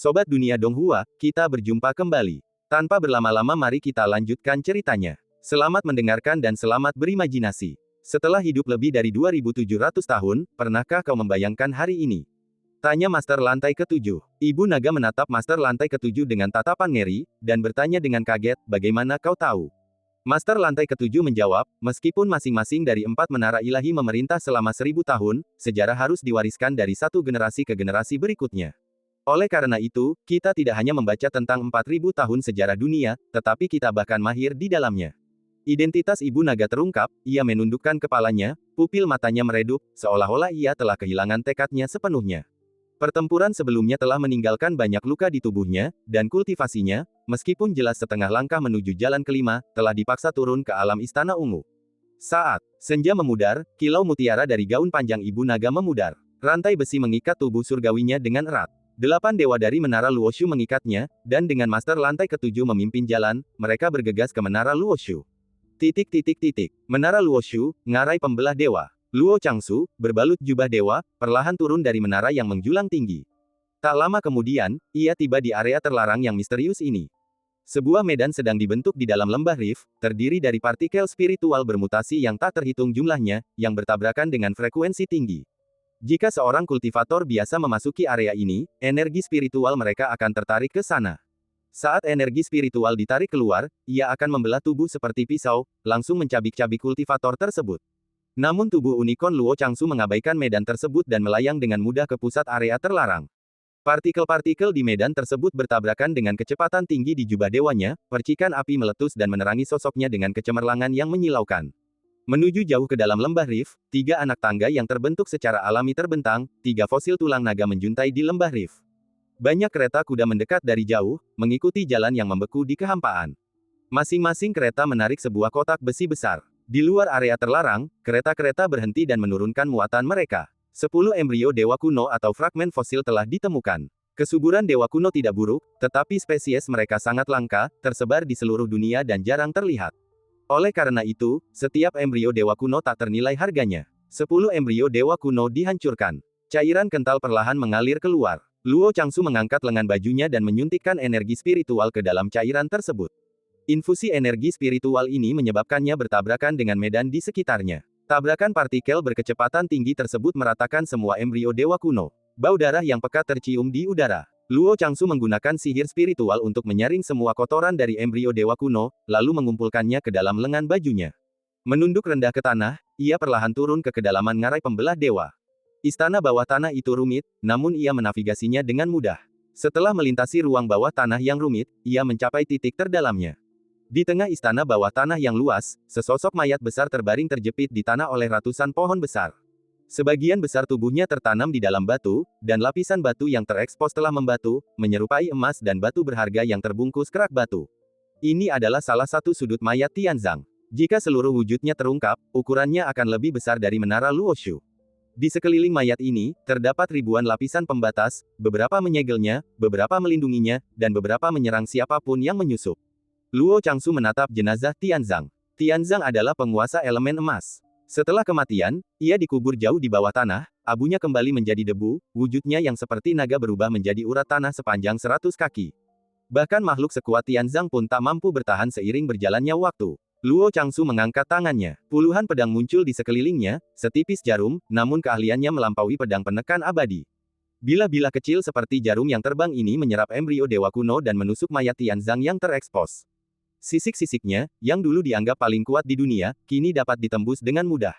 Sobat Dunia Donghua, kita berjumpa kembali. Tanpa berlama-lama mari kita lanjutkan ceritanya. Selamat mendengarkan dan selamat berimajinasi. Setelah hidup lebih dari 2700 tahun, pernahkah kau membayangkan hari ini? Tanya Master Lantai Ketujuh. Ibu Naga menatap Master Lantai Ketujuh dengan tatapan ngeri, dan bertanya dengan kaget, bagaimana kau tahu? Master Lantai Ketujuh menjawab, meskipun masing-masing dari 4 menara ilahi memerintah selama 1000 tahun, sejarah harus diwariskan dari satu generasi ke generasi berikutnya. Oleh karena itu, kita tidak hanya membaca tentang 4000 tahun sejarah dunia, tetapi kita bahkan mahir di dalamnya. Identitas Ibu Naga terungkap, ia menundukkan kepalanya, pupil matanya meredup, seolah-olah ia telah kehilangan tekadnya sepenuhnya. Pertempuran sebelumnya telah meninggalkan banyak luka di tubuhnya, dan kultivasinya, meskipun jelas setengah langkah menuju jalan kelima, telah dipaksa turun ke alam Istana Ungu. Saat senja memudar, kilau mutiara dari gaun panjang Ibu Naga memudar. Rantai besi mengikat tubuh surgawinya dengan erat. 8 dewa dari Menara Luoshu mengikatnya, dan dengan Master Lantai Ketujuh memimpin jalan, mereka bergegas ke Menara Luoshu. Menara Luoshu, ngarai pembelah dewa. Luo Changsu, berbalut jubah dewa, perlahan turun dari menara yang menjulang tinggi. Tak lama kemudian, ia tiba di area terlarang yang misterius ini. Sebuah medan sedang dibentuk di dalam lembah Rift, terdiri dari partikel spiritual bermutasi yang tak terhitung jumlahnya, yang bertabrakan dengan frekuensi tinggi. Jika seorang kultivator biasa memasuki area ini, energi spiritual mereka akan tertarik ke sana. Saat energi spiritual ditarik keluar, ia akan membelah tubuh seperti pisau, langsung mencabik-cabik kultivator tersebut. Namun tubuh unicorn Luo Changsu mengabaikan medan tersebut dan melayang dengan mudah ke pusat area terlarang. Partikel-partikel di medan tersebut bertabrakan dengan kecepatan tinggi di jubah dewanya, percikan api meletus dan menerangi sosoknya dengan kecemerlangan yang menyilaukan. Menuju jauh ke dalam lembah Rift, 3 anak tangga yang terbentuk secara alami terbentang, 3 fosil tulang naga menjuntai di lembah Rift. Banyak kereta kuda mendekat dari jauh, mengikuti jalan yang membeku di kehampaan. Masing-masing kereta menarik sebuah kotak besi besar. Di luar area terlarang, kereta-kereta berhenti dan menurunkan muatan mereka. 10 embrio dewa kuno atau fragmen fosil telah ditemukan. Kesuburan dewa kuno tidak buruk, tetapi spesies mereka sangat langka, tersebar di seluruh dunia dan jarang terlihat. Oleh karena itu, setiap embrio dewa kuno tak ternilai harganya. 10 embrio dewa kuno dihancurkan. Cairan kental perlahan mengalir keluar. Luo Changsu mengangkat lengan bajunya dan menyuntikkan energi spiritual ke dalam cairan tersebut. Infusi energi spiritual ini menyebabkannya bertabrakan dengan medan di sekitarnya. Tabrakan partikel berkecepatan tinggi tersebut meratakan semua embrio dewa kuno. Bau darah yang pekat tercium di udara. Luo Changsu menggunakan sihir spiritual untuk menyaring semua kotoran dari embrio dewa kuno, lalu mengumpulkannya ke dalam lengan bajunya. Menunduk rendah ke tanah, ia perlahan turun ke kedalaman ngarai pembelah dewa. Istana bawah tanah itu rumit, namun ia menavigasinya dengan mudah. Setelah melintasi ruang bawah tanah yang rumit, ia mencapai titik terdalamnya. Di tengah istana bawah tanah yang luas, sesosok mayat besar terbaring terjepit di tanah oleh ratusan pohon besar. Sebagian besar tubuhnya tertanam di dalam batu, dan lapisan batu yang terekspos telah membatu, menyerupai emas dan batu berharga yang terbungkus kerak batu. Ini adalah salah satu sudut mayat Tianzang. Jika seluruh wujudnya terungkap, ukurannya akan lebih besar dari Menara Luoshu. Di sekeliling mayat ini, terdapat ribuan lapisan pembatas, beberapa menyegelnya, beberapa melindunginya, dan beberapa menyerang siapapun yang menyusup. Luo Changsu menatap jenazah Tianzang. Tianzang adalah penguasa elemen emas. Setelah kematian, ia dikubur jauh di bawah tanah, abunya kembali menjadi debu, wujudnya yang seperti naga berubah menjadi urat tanah sepanjang 100 kaki. Bahkan makhluk sekuat Tianzang pun tak mampu bertahan seiring berjalannya waktu. Luo Changsu mengangkat tangannya. Puluhan pedang muncul di sekelilingnya, setipis jarum, namun keahliannya melampaui pedang penekan abadi. Bilah-bilah kecil seperti jarum yang terbang ini menyerap embrio dewa kuno dan menusuk mayat Tianzang yang terekspos. Sisik-sisiknya, yang dulu dianggap paling kuat di dunia, kini dapat ditembus dengan mudah.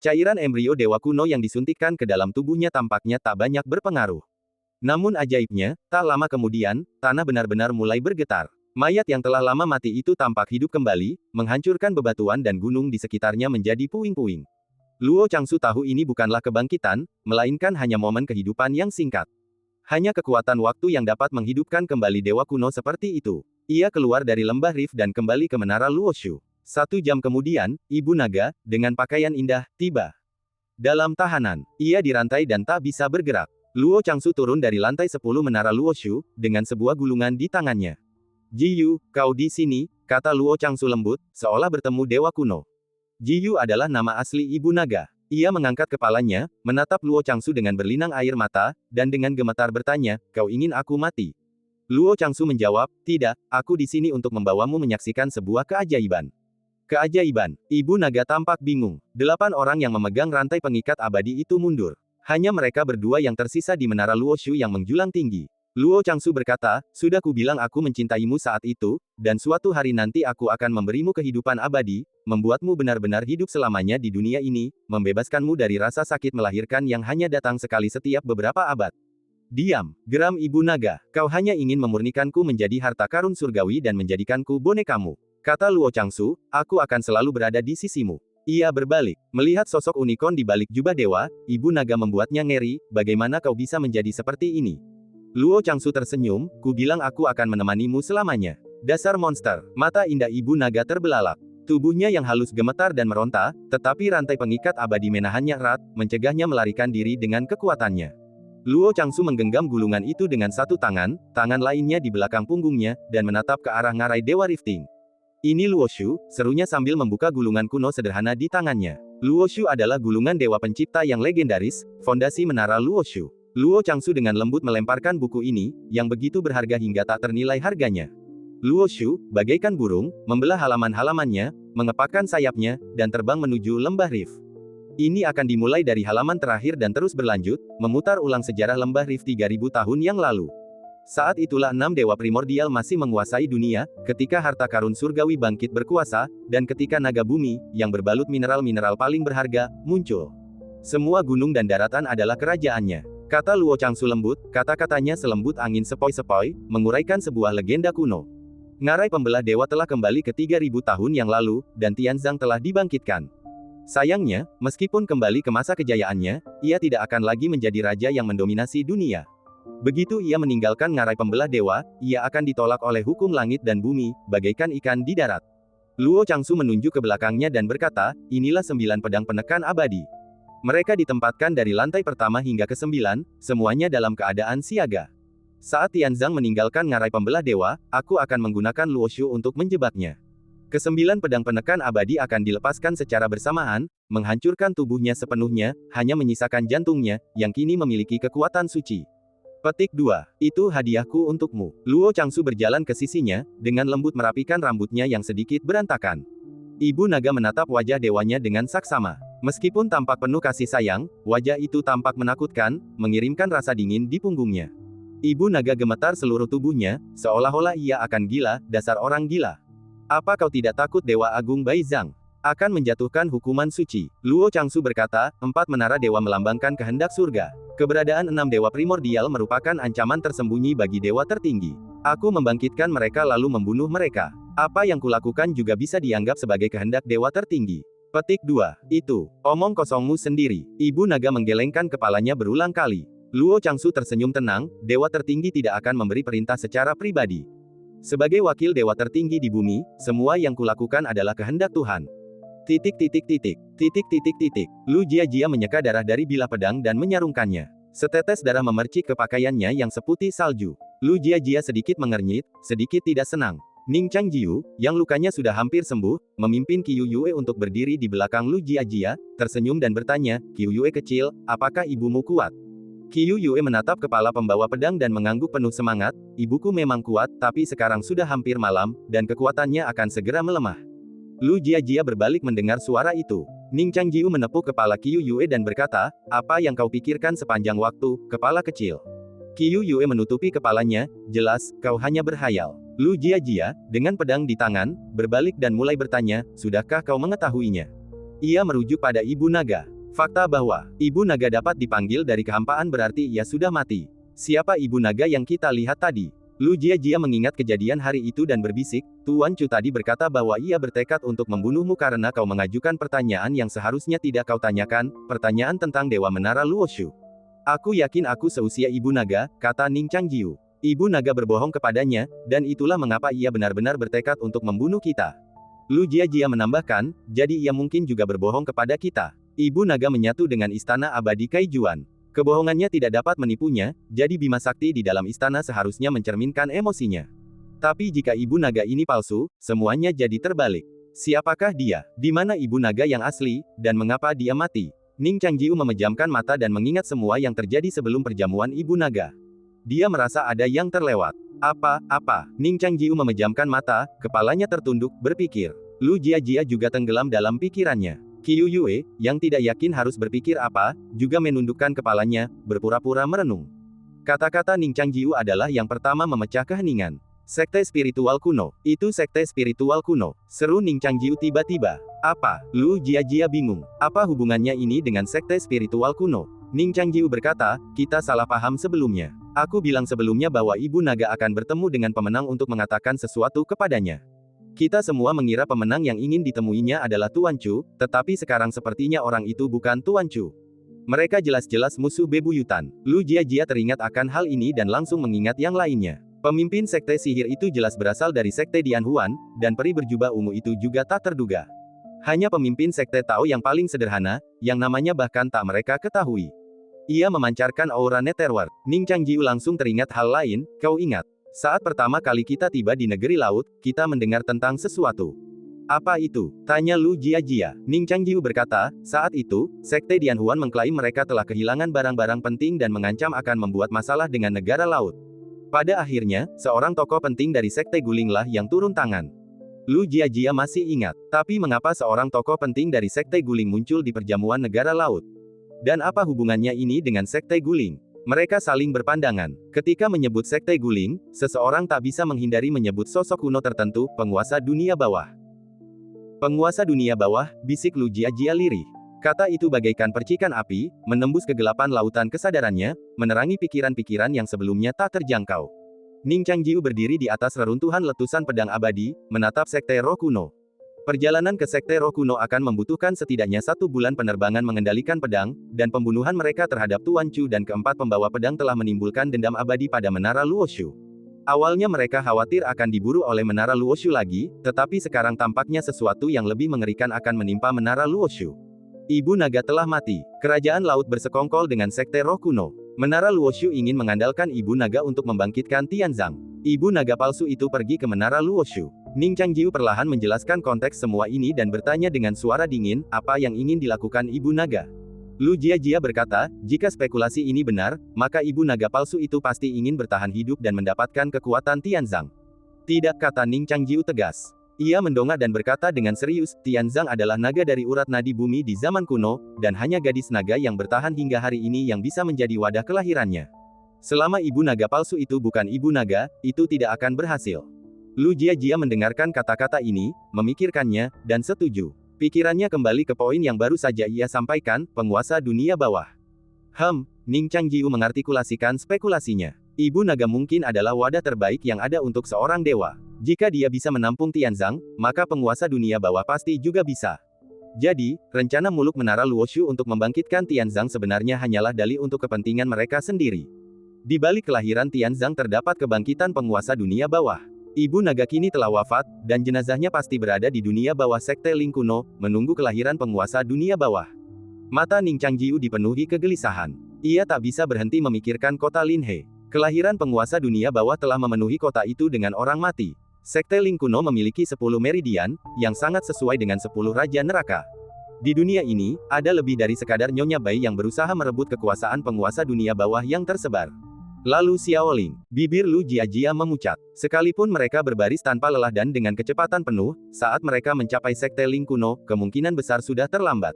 Cairan embrio dewa kuno yang disuntikkan ke dalam tubuhnya tampaknya tak banyak berpengaruh. Namun ajaibnya, tak lama kemudian, tanah benar-benar mulai bergetar. Mayat yang telah lama mati itu tampak hidup kembali, menghancurkan bebatuan dan gunung di sekitarnya menjadi puing-puing. Luo Changsu tahu ini bukanlah kebangkitan, melainkan hanya momen kehidupan yang singkat. Hanya kekuatan waktu yang dapat menghidupkan kembali dewa kuno seperti itu. Ia keluar dari lembah Rift dan kembali ke Menara Luoshu. 1 jam kemudian, Ibu Naga, dengan pakaian indah, tiba. Dalam tahanan, ia dirantai dan tak bisa bergerak. Luo Changsu turun dari lantai 10 Menara Luoshu, dengan sebuah gulungan di tangannya. Jiyu, kau di sini, kata Luo Changsu lembut, seolah bertemu dewa kuno. Jiyu adalah nama asli Ibu Naga. Ia mengangkat kepalanya, menatap Luo Changsu dengan berlinang air mata, dan dengan gemetar bertanya, kau ingin aku mati? Luo Changsu menjawab, tidak, aku di sini untuk membawamu menyaksikan sebuah keajaiban. Keajaiban. Ibu naga tampak bingung. 8 orang yang memegang rantai pengikat abadi itu mundur. Hanya mereka berdua yang tersisa di menara Luoshu yang menjulang tinggi. Luo Changsu berkata, sudah kubilang aku mencintaimu saat itu, dan suatu hari nanti aku akan memberimu kehidupan abadi, membuatmu benar-benar hidup selamanya di dunia ini, membebaskanmu dari rasa sakit melahirkan yang hanya datang sekali setiap beberapa abad. Diam, geram ibu naga, kau hanya ingin memurnikanku menjadi harta karun surgawi dan menjadikanku bonekamu. Kata Luo Changsu, aku akan selalu berada di sisimu. Ia berbalik, melihat sosok unicorn di balik jubah dewa, ibu naga membuatnya ngeri, bagaimana kau bisa menjadi seperti ini? Luo Changsu tersenyum, ku bilang aku akan menemanimu selamanya. Dasar monster, mata indah ibu naga terbelalak. Tubuhnya yang halus gemetar dan meronta, tetapi rantai pengikat abadi menahannya erat, mencegahnya melarikan diri dengan kekuatannya. Luo Changsu menggenggam gulungan itu dengan satu tangan, tangan lainnya di belakang punggungnya, dan menatap ke arah ngarai Dewa Rifting. Ini Luoshu, serunya sambil membuka gulungan kuno sederhana di tangannya. Luoshu adalah gulungan dewa pencipta yang legendaris, fondasi menara Luoshu. Luo Changsu dengan lembut melemparkan buku ini, yang begitu berharga hingga tak ternilai harganya. Luoshu, bagaikan burung, membelah halaman-halamannya, mengepakkan sayapnya, dan terbang menuju lembah Rif. Ini akan dimulai dari halaman terakhir dan terus berlanjut, memutar ulang sejarah lembah Rif 3000 tahun yang lalu. Saat itulah 6 dewa primordial masih menguasai dunia, ketika harta karun surgawi bangkit berkuasa, dan ketika naga bumi, yang berbalut mineral-mineral paling berharga, muncul. Semua gunung dan daratan adalah kerajaannya. Kata Luo Changsu lembut, kata-katanya selembut angin sepoi-sepoi, menguraikan sebuah legenda kuno. Ngarai pembelah dewa telah kembali ke 3000 tahun yang lalu, dan Tianzang telah dibangkitkan. Sayangnya, meskipun kembali ke masa kejayaannya, ia tidak akan lagi menjadi raja yang mendominasi dunia. Begitu ia meninggalkan ngarai pembelah dewa, ia akan ditolak oleh hukum langit dan bumi, bagaikan ikan di darat. Luo Changsu menunjuk ke belakangnya dan berkata, inilah 9 pedang penekan abadi. Mereka ditempatkan dari lantai pertama hingga ke-9, semuanya dalam keadaan siaga. Saat Tianzang meninggalkan ngarai pembelah dewa, aku akan menggunakan Luoshu untuk menjebaknya. Ke-9 pedang penekan abadi akan dilepaskan secara bersamaan, menghancurkan tubuhnya sepenuhnya, hanya menyisakan jantungnya, yang kini memiliki kekuatan suci. Petik 2. Itu hadiahku untukmu. Luo Changsu berjalan ke sisinya, dengan lembut merapikan rambutnya yang sedikit berantakan. Ibu naga menatap wajah dewanya dengan saksama. Meskipun tampak penuh kasih sayang, wajah itu tampak menakutkan, mengirimkan rasa dingin di punggungnya. Ibu naga gemetar seluruh tubuhnya, seolah-olah ia akan gila, dasar orang gila. Apa kau tidak takut Dewa Agung Baizhang akan menjatuhkan hukuman suci? Luo Changsu berkata, 4 menara dewa melambangkan kehendak surga. Keberadaan 6 dewa primordial merupakan ancaman tersembunyi bagi dewa tertinggi. Aku membangkitkan mereka lalu membunuh mereka. Apa yang kulakukan juga bisa dianggap sebagai kehendak dewa tertinggi. Petik 2. Itu, omong kosongmu sendiri. Ibu naga menggelengkan kepalanya berulang kali. Luo Changsu tersenyum tenang, dewa tertinggi tidak akan memberi perintah secara pribadi. Sebagai wakil dewa tertinggi di bumi, semua yang kulakukan adalah kehendak Tuhan. Titik. Lu Jia menyeka darah dari bilah pedang dan menyarungkannya. Setetes darah memercik ke pakaiannya yang seputih salju. Lu Jia sedikit mengernyit, sedikit tidak senang. Ning Changjiu, yang lukanya sudah hampir sembuh, memimpin Qiu Yue untuk berdiri di belakang Lu Jia, tersenyum dan bertanya, Qiu Yue kecil, apakah ibumu kuat? Qiu Yue menatap kepala pembawa pedang dan mengangguk penuh semangat, ibuku memang kuat, tapi sekarang sudah hampir malam, dan kekuatannya akan segera melemah. Lu Jia berbalik mendengar suara itu. Ning Changjiu menepuk kepala Qiu Yue dan berkata, apa yang kau pikirkan sepanjang waktu, kepala kecil? Qiu Yue menutupi kepalanya, jelas, kau hanya berhayal. Lu Jia, dengan pedang di tangan, berbalik dan mulai bertanya, sudahkah kau mengetahuinya? Ia merujuk pada Ibu Naga. Fakta bahwa Ibu Naga dapat dipanggil dari kehampaan berarti ia sudah mati. Siapa Ibu Naga yang kita lihat tadi? Lu Jia mengingat kejadian hari itu dan berbisik, Tuan Chu tadi berkata bahwa ia bertekad untuk membunuhmu karena kau mengajukan pertanyaan yang seharusnya tidak kau tanyakan, pertanyaan tentang Dewa Menara Luoshu. Aku yakin aku seusia Ibu Naga, kata Ning Changjiu. Ibu Naga berbohong kepadanya, dan itulah mengapa ia benar-benar bertekad untuk membunuh kita. Lu Jia menambahkan, jadi ia mungkin juga berbohong kepada kita. Ibu Naga menyatu dengan istana abadi Kaijuan. Kebohongannya tidak dapat menipunya, jadi Bima Sakti di dalam istana seharusnya mencerminkan emosinya. Tapi jika Ibu Naga ini palsu, semuanya jadi terbalik. Siapakah dia? Di mana Ibu Naga yang asli, dan mengapa dia mati? Ning Changjiu memejamkan mata dan mengingat semua yang terjadi sebelum perjamuan Ibu Naga. Dia merasa ada yang terlewat. Apa? Ning Changjiu memejamkan mata, kepalanya tertunduk, berpikir. Lu Jiajia juga tenggelam dalam pikirannya. Qiu Yue, yang tidak yakin harus berpikir apa, juga menundukkan kepalanya, berpura-pura merenung. Kata-kata Ning Changjiu adalah yang pertama memecah keheningan. Sekte spiritual kuno. Itu sekte spiritual kuno. Seru Ning Changjiu tiba-tiba. Apa? Lu Jiajia bingung. Apa hubungannya ini dengan sekte spiritual kuno? Ning Changjiu berkata, kita salah paham sebelumnya. Aku bilang sebelumnya bahwa Ibu Naga akan bertemu dengan pemenang untuk mengatakan sesuatu kepadanya. Kita semua mengira pemenang yang ingin ditemuinya adalah Tuan Chu, tetapi sekarang sepertinya orang itu bukan Tuan Chu. Mereka jelas-jelas musuh bebuyutan. Lu Jiajia teringat akan hal ini dan langsung mengingat yang lainnya. Pemimpin sekte sihir itu jelas berasal dari sekte Dianhuan, dan peri berjubah ungu itu juga tak terduga. Hanya pemimpin sekte Tao yang paling sederhana, yang namanya bahkan tak mereka ketahui. Ia memancarkan aura Netherworld. Ning Changjiu langsung teringat hal lain, kau ingat. Saat pertama kali kita tiba di negeri laut, kita mendengar tentang sesuatu. Apa itu? Tanya Lu Jiajia. Ning Changjiu berkata, saat itu, sekte Dianhuan mengklaim mereka telah kehilangan barang-barang penting dan mengancam akan membuat masalah dengan negara laut. Pada akhirnya, seorang tokoh penting dari sekte Gulinglah yang turun tangan. Lu Jiajia masih ingat, tapi mengapa seorang tokoh penting dari sekte Guling muncul di perjamuan negara laut? Dan apa hubungannya ini dengan sekte Guling? Mereka saling berpandangan. Ketika menyebut sekte Guling, seseorang tak bisa menghindari menyebut sosok kuno tertentu, penguasa dunia bawah. Penguasa dunia bawah, bisik Lu Jiajia lirih. Kata itu bagaikan percikan api, menembus kegelapan lautan kesadarannya, menerangi pikiran-pikiran yang sebelumnya tak terjangkau. Ning Changjiu berdiri di atas reruntuhan letusan pedang abadi, menatap sekte roh kuno. Perjalanan ke sekte roh kuno akan membutuhkan setidaknya 1 bulan penerbangan mengendalikan pedang, dan pembunuhan mereka terhadap Tuan Chu dan keempat pembawa pedang telah menimbulkan dendam abadi pada Menara Luoshu. Awalnya mereka khawatir akan diburu oleh Menara Luoshu lagi, tetapi sekarang tampaknya sesuatu yang lebih mengerikan akan menimpa Menara Luoshu. Ibu Naga telah mati. Kerajaan laut bersekongkol dengan sekte roh kuno. Menara Luoshu ingin mengandalkan Ibu Naga untuk membangkitkan Tianzang. Ibu Naga palsu itu pergi ke Menara Luoshu. Ning Changjiu perlahan menjelaskan konteks semua ini dan bertanya dengan suara dingin, apa yang ingin dilakukan Ibu Naga? Lu Jiajia berkata, jika spekulasi ini benar, maka Ibu Naga palsu itu pasti ingin bertahan hidup dan mendapatkan kekuatan Tianzang. Tidak, kata Ning Changjiu tegas. Ia mendongak dan berkata dengan serius, Tianzang adalah naga dari urat nadi bumi di zaman kuno, dan hanya gadis naga yang bertahan hingga hari ini yang bisa menjadi wadah kelahirannya. Selama Ibu Naga palsu itu bukan Ibu Naga, itu tidak akan berhasil. Lu Jiajia mendengarkan kata-kata ini, memikirkannya, dan setuju. Pikirannya kembali ke poin yang baru saja ia sampaikan, penguasa dunia bawah. Ning Changjiu mengartikulasikan spekulasinya. Ibu Naga mungkin adalah wadah terbaik yang ada untuk seorang dewa. Jika dia bisa menampung Tianzang, maka penguasa dunia bawah pasti juga bisa. Jadi, rencana muluk Menara Luoshu untuk membangkitkan Tianzang sebenarnya hanyalah dalih untuk kepentingan mereka sendiri. Di balik kelahiran Tianzang terdapat kebangkitan penguasa dunia bawah. Ibu Naga kini telah wafat, dan jenazahnya pasti berada di dunia bawah sekte Ling kuno, menunggu kelahiran penguasa dunia bawah. Mata Ning Changjiu dipenuhi kegelisahan. Ia tak bisa berhenti memikirkan kota Linhe. Kelahiran penguasa dunia bawah telah memenuhi kota itu dengan orang mati. Sekte Ling kuno memiliki 10 meridian, yang sangat sesuai dengan 10 raja neraka. Di dunia ini, ada lebih dari sekadar Nyonya Bai yang berusaha merebut kekuasaan penguasa dunia bawah yang tersebar. Lalu Xiaoling, bibir Lu Jiajia memucat. Sekalipun mereka berbaris tanpa lelah dan dengan kecepatan penuh, saat mereka mencapai sekte Ling kuno, kemungkinan besar sudah terlambat.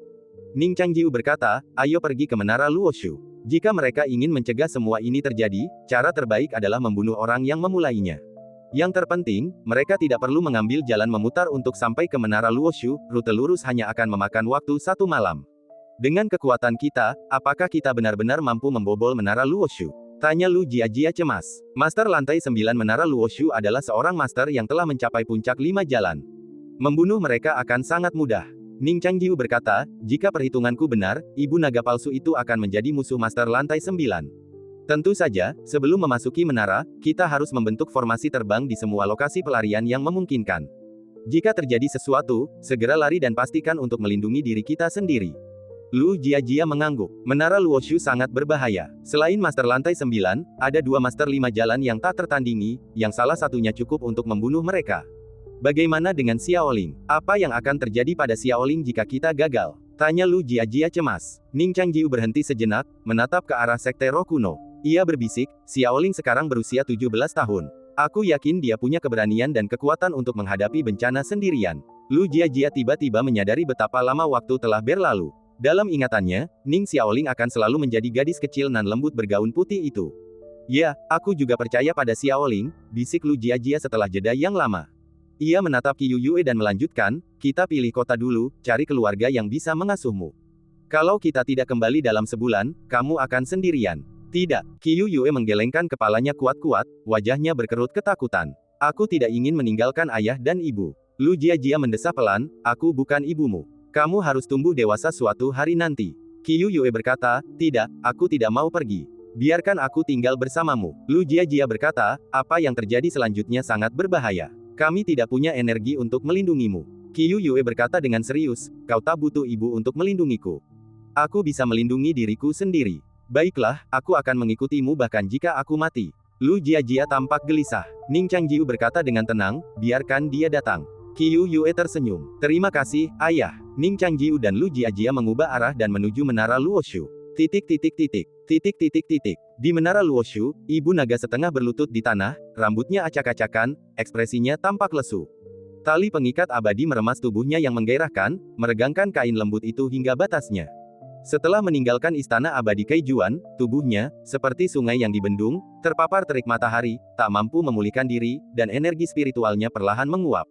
Ning Changjiu berkata, ayo pergi ke Menara Luoshu. Jika mereka ingin mencegah semua ini terjadi, cara terbaik adalah membunuh orang yang memulainya. Yang terpenting, mereka tidak perlu mengambil jalan memutar untuk sampai ke Menara Luoshu, rute lurus hanya akan memakan waktu 1 malam. Dengan kekuatan kita, apakah kita benar-benar mampu membobol Menara Luoshu? Tanya Lu Jiajia cemas. Master lantai 9 Menara Luoshu adalah seorang master yang telah mencapai puncak 5 jalan. Membunuh mereka akan sangat mudah. Ning Changjiu berkata, jika perhitunganku benar, Ibu Naga palsu itu akan menjadi musuh master lantai 9. Tentu saja, sebelum memasuki menara, kita harus membentuk formasi terbang di semua lokasi pelarian yang memungkinkan. Jika terjadi sesuatu, segera lari dan pastikan untuk melindungi diri kita sendiri. Lu Jiajia mengangguk. Menara Luoshu sangat berbahaya. Selain master lantai 9, ada 2 master 5 jalan yang tak tertandingi, yang salah satunya cukup untuk membunuh mereka. Bagaimana dengan Xiaoling? Apa yang akan terjadi pada Xiaoling jika kita gagal? Tanya Lu Jiajia cemas. Ning Changjiu berhenti sejenak, menatap ke arah sekte roh kuno. Ia berbisik, Xiaoling sekarang berusia 17 tahun. Aku yakin dia punya keberanian dan kekuatan untuk menghadapi bencana sendirian. Lu Jiajia tiba-tiba menyadari betapa lama waktu telah berlalu. Dalam ingatannya, Ning Xiaoling akan selalu menjadi gadis kecil nan lembut bergaun putih itu. Ya, aku juga percaya pada Xiaoling, bisik Lu Jiajia setelah jeda yang lama. Ia menatap Qiu Yue dan melanjutkan, kita pilih kota dulu, cari keluarga yang bisa mengasuhmu. Kalau kita tidak kembali dalam sebulan, kamu akan sendirian. Tidak, Qiu Yue menggelengkan kepalanya kuat-kuat, wajahnya berkerut ketakutan. Aku tidak ingin meninggalkan ayah dan ibu. Lu Jiajia mendesah pelan, aku bukan ibumu. Kamu harus tumbuh dewasa suatu hari nanti. Qiu Yue berkata, tidak, aku tidak mau pergi. Biarkan aku tinggal bersamamu. Lu Jiajia berkata, apa yang terjadi selanjutnya sangat berbahaya. Kami tidak punya energi untuk melindungimu. Qiu Yue berkata dengan serius, kau tak butuh ibu untuk melindungiku. Aku bisa melindungi diriku sendiri. Baiklah, aku akan mengikutimu bahkan jika aku mati. Lu Jiajia tampak gelisah. Ning Changjiu berkata dengan tenang, biarkan dia datang. Qiu Yue tersenyum. Terima kasih, ayah. Ning Changjiu dan Lu Jiajia mengubah arah dan menuju menara Luoshu. Di menara Luoshu, ibu naga setengah berlutut di tanah, rambutnya acak-acakan, ekspresinya tampak lesu. Tali pengikat abadi meremas tubuhnya yang menggairahkan, meregangkan kain lembut itu hingga batasnya. Setelah meninggalkan istana abadi Keijuan, tubuhnya, seperti sungai yang dibendung, terpapar terik matahari, tak mampu memulihkan diri, dan energi spiritualnya perlahan menguap.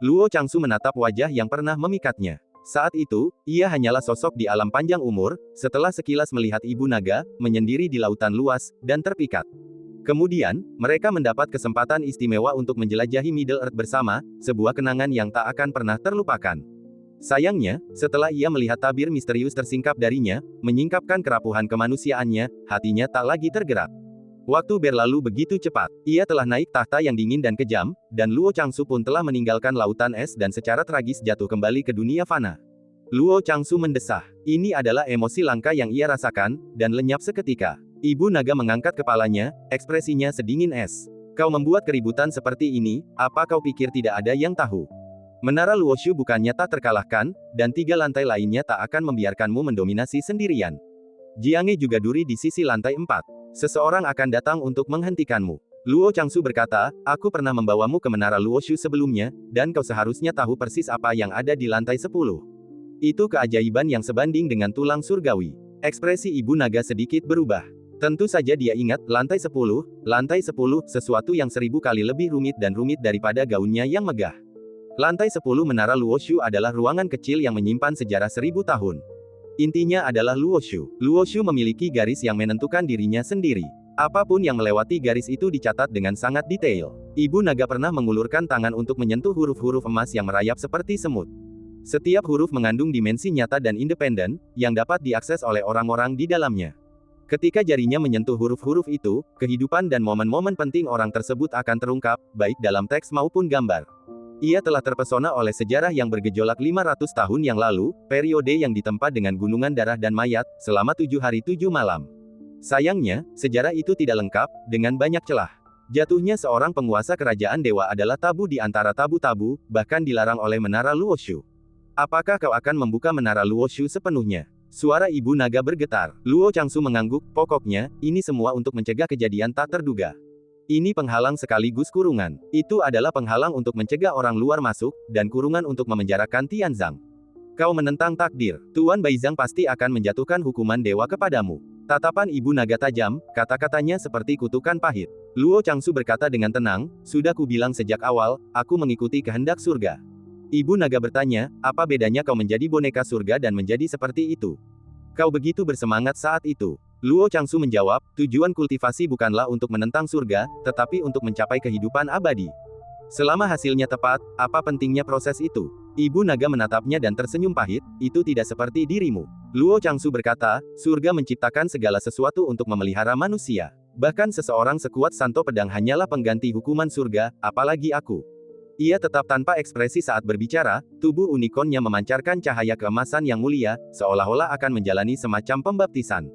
Luo Changsu menatap wajah yang pernah memikatnya. Saat itu, ia hanyalah sosok di alam panjang umur, setelah sekilas melihat ibu naga, menyendiri di lautan luas, dan terpikat. Kemudian, mereka mendapat kesempatan istimewa untuk menjelajahi Middle Earth bersama, sebuah kenangan yang tak akan pernah terlupakan. Sayangnya, setelah ia melihat tabir misterius tersingkap darinya, menyingkapkan kerapuhan kemanusiaannya, hatinya tak lagi tergerak. Waktu berlalu begitu cepat. Ia telah naik tahta yang dingin dan kejam, dan Luo Changsu pun telah meninggalkan lautan es dan secara tragis jatuh kembali ke dunia fana. Luo Changsu mendesah. Ini adalah emosi langka yang ia rasakan, dan lenyap seketika. Ibu naga mengangkat kepalanya, ekspresinya sedingin es. Kau membuat keributan seperti ini, apa kau pikir tidak ada yang tahu? Menara Luoshu bukannya tak terkalahkan, dan 3 lantai lainnya tak akan membiarkanmu mendominasi sendirian. Jiange juga duri di sisi lantai 4. Seseorang akan datang untuk menghentikanmu. Luo Changsu berkata, aku pernah membawamu ke menara Luoshu sebelumnya, dan kau seharusnya tahu persis apa yang ada di lantai 10. Itu keajaiban yang sebanding dengan tulang surgawi. Ekspresi ibu naga sedikit berubah. Tentu saja dia ingat, lantai 10, sesuatu yang 1000 kali lebih rumit dan rumit daripada gaunnya yang megah. Lantai 10 menara Luoshu adalah ruangan kecil yang menyimpan sejarah 1000 tahun. Intinya adalah Luoshu. Luoshu memiliki garis yang menentukan dirinya sendiri. Apapun yang melewati garis itu dicatat dengan sangat detail. Ibu naga pernah mengulurkan tangan untuk menyentuh huruf-huruf emas yang merayap seperti semut. Setiap huruf mengandung dimensi nyata dan independen, yang dapat diakses oleh orang-orang di dalamnya. Ketika jarinya menyentuh huruf-huruf itu, kehidupan dan momen-momen penting orang tersebut akan terungkap, baik dalam teks maupun gambar. Ia telah terpesona oleh sejarah yang bergejolak 500 tahun yang lalu, periode yang ditempa dengan gunungan darah dan mayat, selama 7 hari 7 malam. Sayangnya, sejarah itu tidak lengkap, dengan banyak celah. Jatuhnya seorang penguasa kerajaan dewa adalah tabu di antara tabu-tabu, bahkan dilarang oleh menara Luoshu. Apakah kau akan membuka menara Luoshu sepenuhnya? Suara ibu naga bergetar. Luo Changsu mengangguk, pokoknya, ini semua untuk mencegah kejadian tak terduga. Ini penghalang sekaligus kurungan. Itu adalah penghalang untuk mencegah orang luar masuk, dan kurungan untuk memenjarakan Tianzang. Kau menentang takdir. Tuan Baizhang pasti akan menjatuhkan hukuman dewa kepadamu. Tatapan ibu naga tajam, kata-katanya seperti kutukan pahit. Luo Changsu berkata dengan tenang, sudah kubilang sejak awal, aku mengikuti kehendak surga. Ibu naga bertanya, apa bedanya kau menjadi boneka surga dan menjadi seperti itu? Kau begitu bersemangat saat itu. Luo Changsu menjawab, tujuan kultivasi bukanlah untuk menentang surga, tetapi untuk mencapai kehidupan abadi. Selama hasilnya tepat, apa pentingnya proses itu? Ibu naga menatapnya dan tersenyum pahit, itu tidak seperti dirimu. Luo Changsu berkata, surga menciptakan segala sesuatu untuk memelihara manusia. Bahkan seseorang sekuat santo pedang hanyalah pengganti hukuman surga, apalagi aku. Ia tetap tanpa ekspresi saat berbicara, tubuh unicornnya memancarkan cahaya keemasan yang mulia, seolah-olah akan menjalani semacam pembaptisan.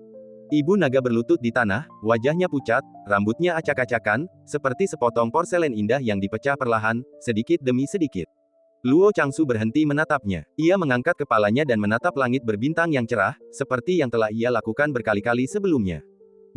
Ibu naga berlutut di tanah, wajahnya pucat, rambutnya acak-acakan, seperti sepotong porselen indah yang dipecah perlahan, sedikit demi sedikit. Luo Changsu berhenti menatapnya. Ia mengangkat kepalanya dan menatap langit berbintang yang cerah, seperti yang telah ia lakukan berkali-kali sebelumnya.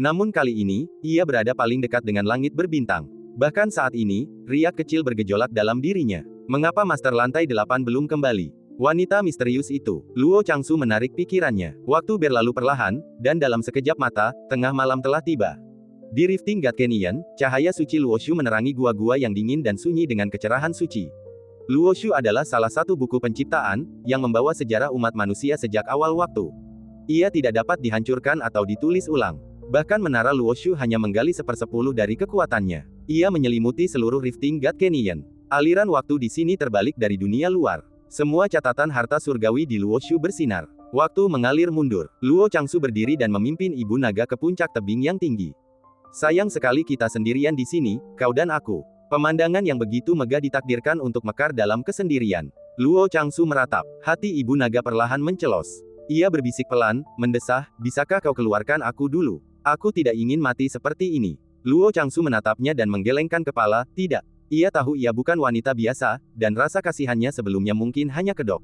Namun kali ini, ia berada paling dekat dengan langit berbintang. Bahkan saat ini, riak kecil bergejolak dalam dirinya. Mengapa Master Lantai 8 belum kembali? Wanita misterius itu. Luo Changsu menarik pikirannya. Waktu berlalu perlahan, dan dalam sekejap mata, tengah malam telah tiba. Di Rifting God Canyon, cahaya suci Luoshu menerangi gua-gua yang dingin dan sunyi dengan kecerahan suci. Luoshu adalah salah satu buku penciptaan, yang membawa sejarah umat manusia sejak awal waktu. Ia tidak dapat dihancurkan atau ditulis ulang. Bahkan menara Luoshu hanya menggali 1/10 dari kekuatannya. Ia menyelimuti seluruh Rifting God Canyon. Aliran waktu di sini terbalik dari dunia luar. Semua catatan harta surgawi di Luoshu bersinar. Waktu mengalir mundur. Luo Changsu berdiri dan memimpin ibu naga ke puncak tebing yang tinggi. Sayang sekali kita sendirian di sini, kau dan aku. Pemandangan yang begitu megah ditakdirkan untuk mekar dalam kesendirian. Luo Changsu meratap. Hati ibu naga perlahan mencelos. Ia berbisik pelan, mendesah, bisakah kau keluarkan aku dulu? Aku tidak ingin mati seperti ini. Luo Changsu menatapnya dan menggelengkan kepala, tidak. Ia tahu ia bukan wanita biasa, dan rasa kasihannya sebelumnya mungkin hanya kedok.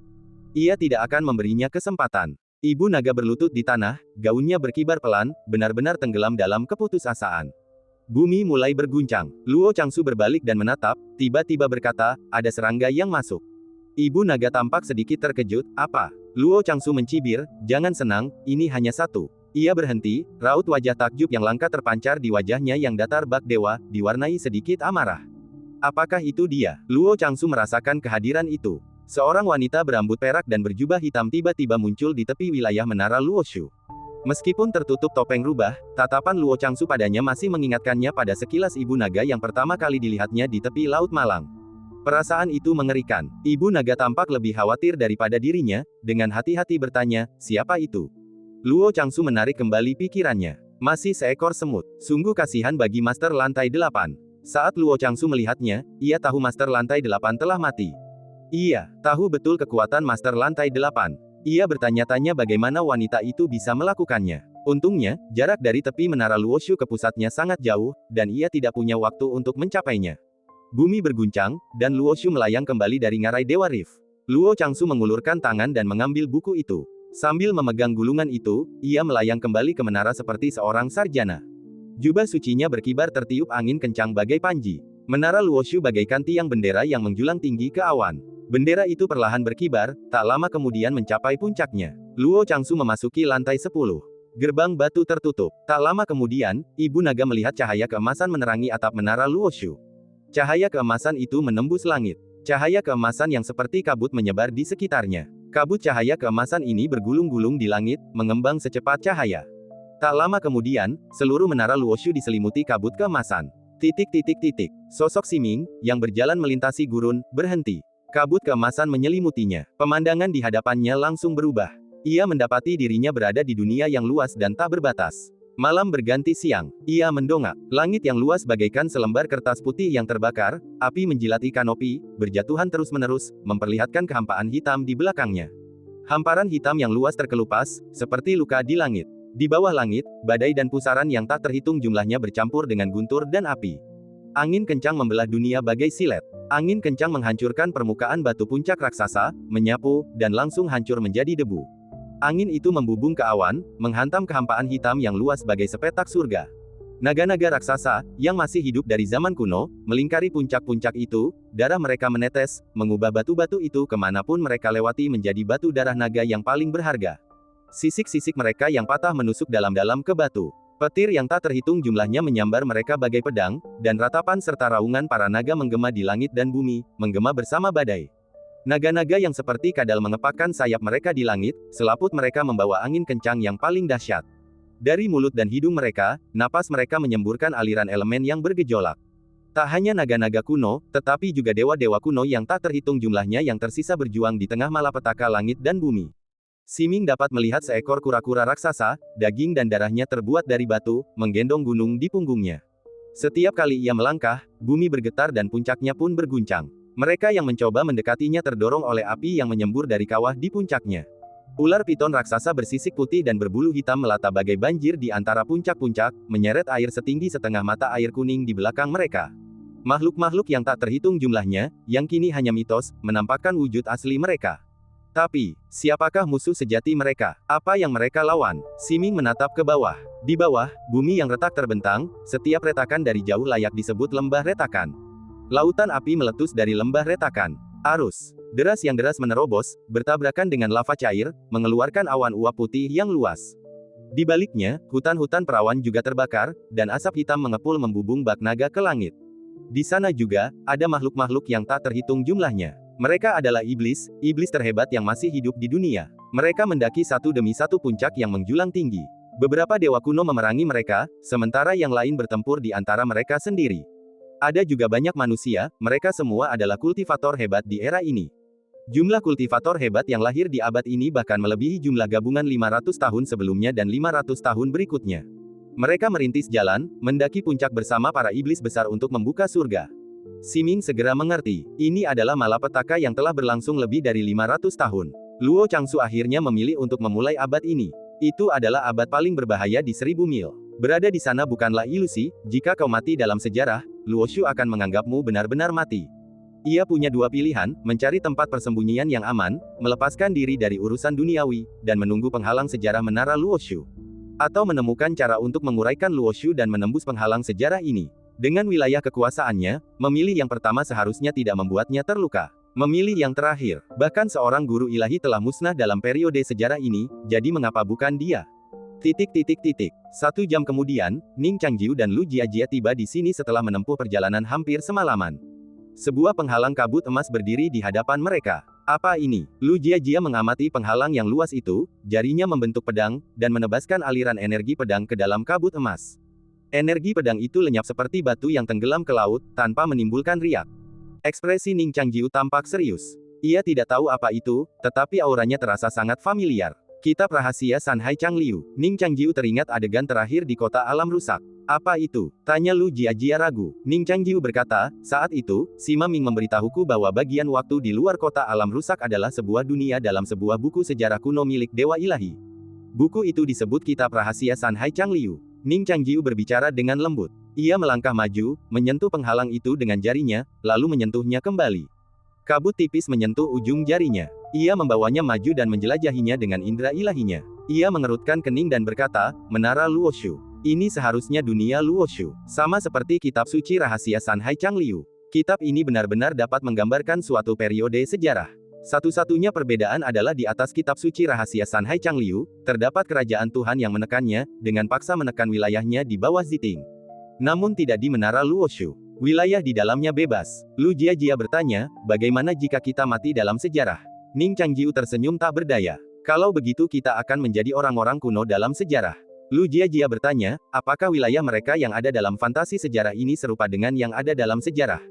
Ia tidak akan memberinya kesempatan. Ibu naga berlutut di tanah, gaunnya berkibar pelan, benar-benar tenggelam dalam keputusasaan. Bumi mulai berguncang. Luo Changsu berbalik dan menatap, tiba-tiba berkata, ada serangga yang masuk. Ibu naga tampak sedikit terkejut, apa? Luo Changsu mencibir, jangan senang, ini hanya satu. Ia berhenti, raut wajah takjub yang langka terpancar di wajahnya yang datar bak dewa, diwarnai sedikit amarah. Apakah itu dia? Luo Changsu merasakan kehadiran itu. Seorang wanita berambut perak dan berjubah hitam tiba-tiba muncul di tepi wilayah menara Luoshu. Meskipun tertutup topeng rubah, tatapan Luo Changsu padanya masih mengingatkannya pada sekilas ibu naga yang pertama kali dilihatnya di tepi Laut Malang. Perasaan itu mengerikan. Ibu naga tampak lebih khawatir daripada dirinya, dengan hati-hati bertanya, siapa itu? Luo Changsu menarik kembali pikirannya. Masih seekor semut. Sungguh kasihan bagi Master Lantai 8. Saat Luo Changsu melihatnya, ia tahu Master Lantai 8 telah mati. Ia tahu betul kekuatan Master Lantai 8. Ia bertanya-tanya bagaimana wanita itu bisa melakukannya. Untungnya, jarak dari tepi menara Luoshu ke pusatnya sangat jauh, dan ia tidak punya waktu untuk mencapainya. Bumi berguncang, dan Luoshu melayang kembali dari ngarai Dewa Rift. Luo Changsu mengulurkan tangan dan mengambil buku itu. Sambil memegang gulungan itu, ia melayang kembali ke menara seperti seorang sarjana. Jubah sucinya berkibar tertiup angin kencang bagai panji. Menara Luoshu bagaikan tiang bendera yang menjulang tinggi ke awan. Bendera itu perlahan berkibar, tak lama kemudian mencapai puncaknya. Luo Changsu memasuki lantai 10. Gerbang batu tertutup. Tak lama kemudian, ibu naga melihat cahaya keemasan menerangi atap menara Luoshu. Cahaya keemasan itu menembus langit. Cahaya keemasan yang seperti kabut menyebar di sekitarnya. Kabut cahaya keemasan ini bergulung-gulung di langit, mengembang secepat cahaya. Tak lama kemudian, seluruh menara Luoshu diselimuti kabut keemasan. Sosok Siming, yang berjalan melintasi gurun, berhenti. Kabut keemasan menyelimutinya. Pemandangan di hadapannya langsung berubah. Ia mendapati dirinya berada di dunia yang luas dan tak berbatas. Malam berganti siang. Ia mendongak. Langit yang luas bagaikan selembar kertas putih yang terbakar, api menjilati kanopi, berjatuhan terus-menerus, memperlihatkan kehampaan hitam di belakangnya. Hamparan hitam yang luas terkelupas, seperti luka di langit. Di bawah langit, badai dan pusaran yang tak terhitung jumlahnya bercampur dengan guntur dan api. Angin kencang membelah dunia bagai silet. Angin kencang menghancurkan permukaan batu puncak raksasa, menyapu, dan langsung hancur menjadi debu. Angin itu membubung ke awan, menghantam kehampaan hitam yang luas bagai sepetak surga. Naga-naga raksasa, yang masih hidup dari zaman kuno, melingkari puncak-puncak itu, darah mereka menetes, mengubah batu-batu itu kemanapun mereka lewati menjadi batu darah naga yang paling berharga. Sisik-sisik mereka yang patah menusuk dalam-dalam ke batu. Petir yang tak terhitung jumlahnya menyambar mereka bagai pedang, dan ratapan serta raungan para naga menggema di langit dan bumi, menggema bersama badai. Naga-naga yang seperti kadal mengepakkan sayap mereka di langit, selaput mereka membawa angin kencang yang paling dahsyat. Dari mulut dan hidung mereka, napas mereka menyemburkan aliran elemen yang bergejolak. Tak hanya naga-naga kuno, tetapi juga dewa-dewa kuno yang tak terhitung jumlahnya yang tersisa berjuang di tengah malapetaka langit dan bumi. Siming dapat melihat seekor kura-kura raksasa, daging dan darahnya terbuat dari batu, menggendong gunung di punggungnya. Setiap kali ia melangkah, bumi bergetar dan puncaknya pun berguncang. Mereka yang mencoba mendekatinya terdorong oleh api yang menyembur dari kawah di puncaknya. Ular piton raksasa bersisik putih dan berbulu hitam melata bagai banjir di antara puncak-puncak, menyeret air setinggi setengah mata air kuning di belakang mereka. Makhluk-makhluk yang tak terhitung jumlahnya, yang kini hanya mitos, menampakkan wujud asli mereka. Tapi, siapakah musuh sejati mereka? Apa yang mereka lawan? Siming menatap ke bawah. Di bawah, bumi yang retak terbentang, setiap retakan dari jauh layak disebut lembah retakan. Lautan api meletus dari lembah retakan. Arus deras yang deras menerobos, bertabrakan dengan lava cair, mengeluarkan awan uap putih yang luas. Di baliknya, hutan-hutan perawan juga terbakar, dan asap hitam mengepul membubung bak naga ke langit. Di sana juga, ada makhluk-makhluk yang tak terhitung jumlahnya. Mereka adalah iblis, iblis terhebat yang masih hidup di dunia. Mereka mendaki satu demi satu puncak yang menjulang tinggi. Beberapa dewa kuno memerangi mereka, sementara yang lain bertempur di antara mereka sendiri. Ada juga banyak manusia, mereka semua adalah kultivator hebat di era ini. Jumlah kultivator hebat yang lahir di abad ini bahkan melebihi jumlah gabungan 500 tahun sebelumnya dan 500 tahun berikutnya. Mereka merintis jalan, mendaki puncak bersama para iblis besar untuk membuka surga. Siming segera mengerti, ini adalah malapetaka yang telah berlangsung lebih dari 500 tahun. Luo Changsu akhirnya memilih untuk memulai abad ini. Itu adalah abad paling berbahaya di 1000 mil. Berada di sana bukanlah ilusi, jika kau mati dalam sejarah, Luo Shu akan menganggapmu benar-benar mati. Ia punya dua pilihan, mencari tempat persembunyian yang aman, melepaskan diri dari urusan duniawi, dan menunggu penghalang sejarah menara Luo Shu. Atau menemukan cara untuk menguraikan Luo Shu dan menembus penghalang sejarah ini. Dengan wilayah kekuasaannya, memilih yang pertama seharusnya tidak membuatnya terluka. Memilih yang terakhir, bahkan seorang guru ilahi telah musnah dalam periode sejarah ini, jadi mengapa bukan dia? 1 jam kemudian, Ning Changjiu dan Lu Jiajia tiba di sini setelah menempuh perjalanan hampir semalaman. Sebuah penghalang kabut emas berdiri di hadapan mereka. Apa ini? Lu Jiajia mengamati penghalang yang luas itu, jarinya membentuk pedang, dan menebaskan aliran energi pedang ke dalam kabut emas. Energi pedang itu lenyap seperti batu yang tenggelam ke laut, tanpa menimbulkan riak. Ekspresi Ning Changjiu tampak serius. Ia tidak tahu apa itu, tetapi auranya terasa sangat familiar. Kitab Rahasia Sanhai Changliu. Ning Changjiu teringat adegan terakhir di kota alam rusak. Apa itu? Tanya Lu Jiajia ragu. Ning Changjiu berkata, saat itu, Sima Ming memberitahuku bahwa bagian waktu di luar kota alam rusak adalah sebuah dunia dalam sebuah buku sejarah kuno milik Dewa Ilahi. Buku itu disebut Kitab Rahasia Sanhai Changliu. Ning Changjiu berbicara dengan lembut. Ia melangkah maju, menyentuh penghalang itu dengan jarinya, lalu menyentuhnya kembali. Kabut tipis menyentuh ujung jarinya. Ia membawanya maju dan menjelajahinya dengan indera ilahinya. Ia mengerutkan kening dan berkata, Menara Luo Shu. Ini seharusnya dunia Luo Shu. Sama seperti kitab suci rahasia Sanhai Changliu. Kitab ini benar-benar dapat menggambarkan suatu periode sejarah. Satu-satunya perbedaan adalah di atas kitab suci rahasia Sanhai Changliu, terdapat kerajaan Tuhan yang menekannya, dengan paksa menekan wilayahnya di bawah Ziting. Namun tidak di menara Luo Shu. Wilayah di dalamnya bebas. Lu Jiajia bertanya, bagaimana jika kita mati dalam sejarah? Ning Changjiu tersenyum tak berdaya. Kalau begitu kita akan menjadi orang-orang kuno dalam sejarah. Lu Jiajia bertanya, apakah wilayah mereka yang ada dalam fantasi sejarah ini serupa dengan yang ada dalam sejarah?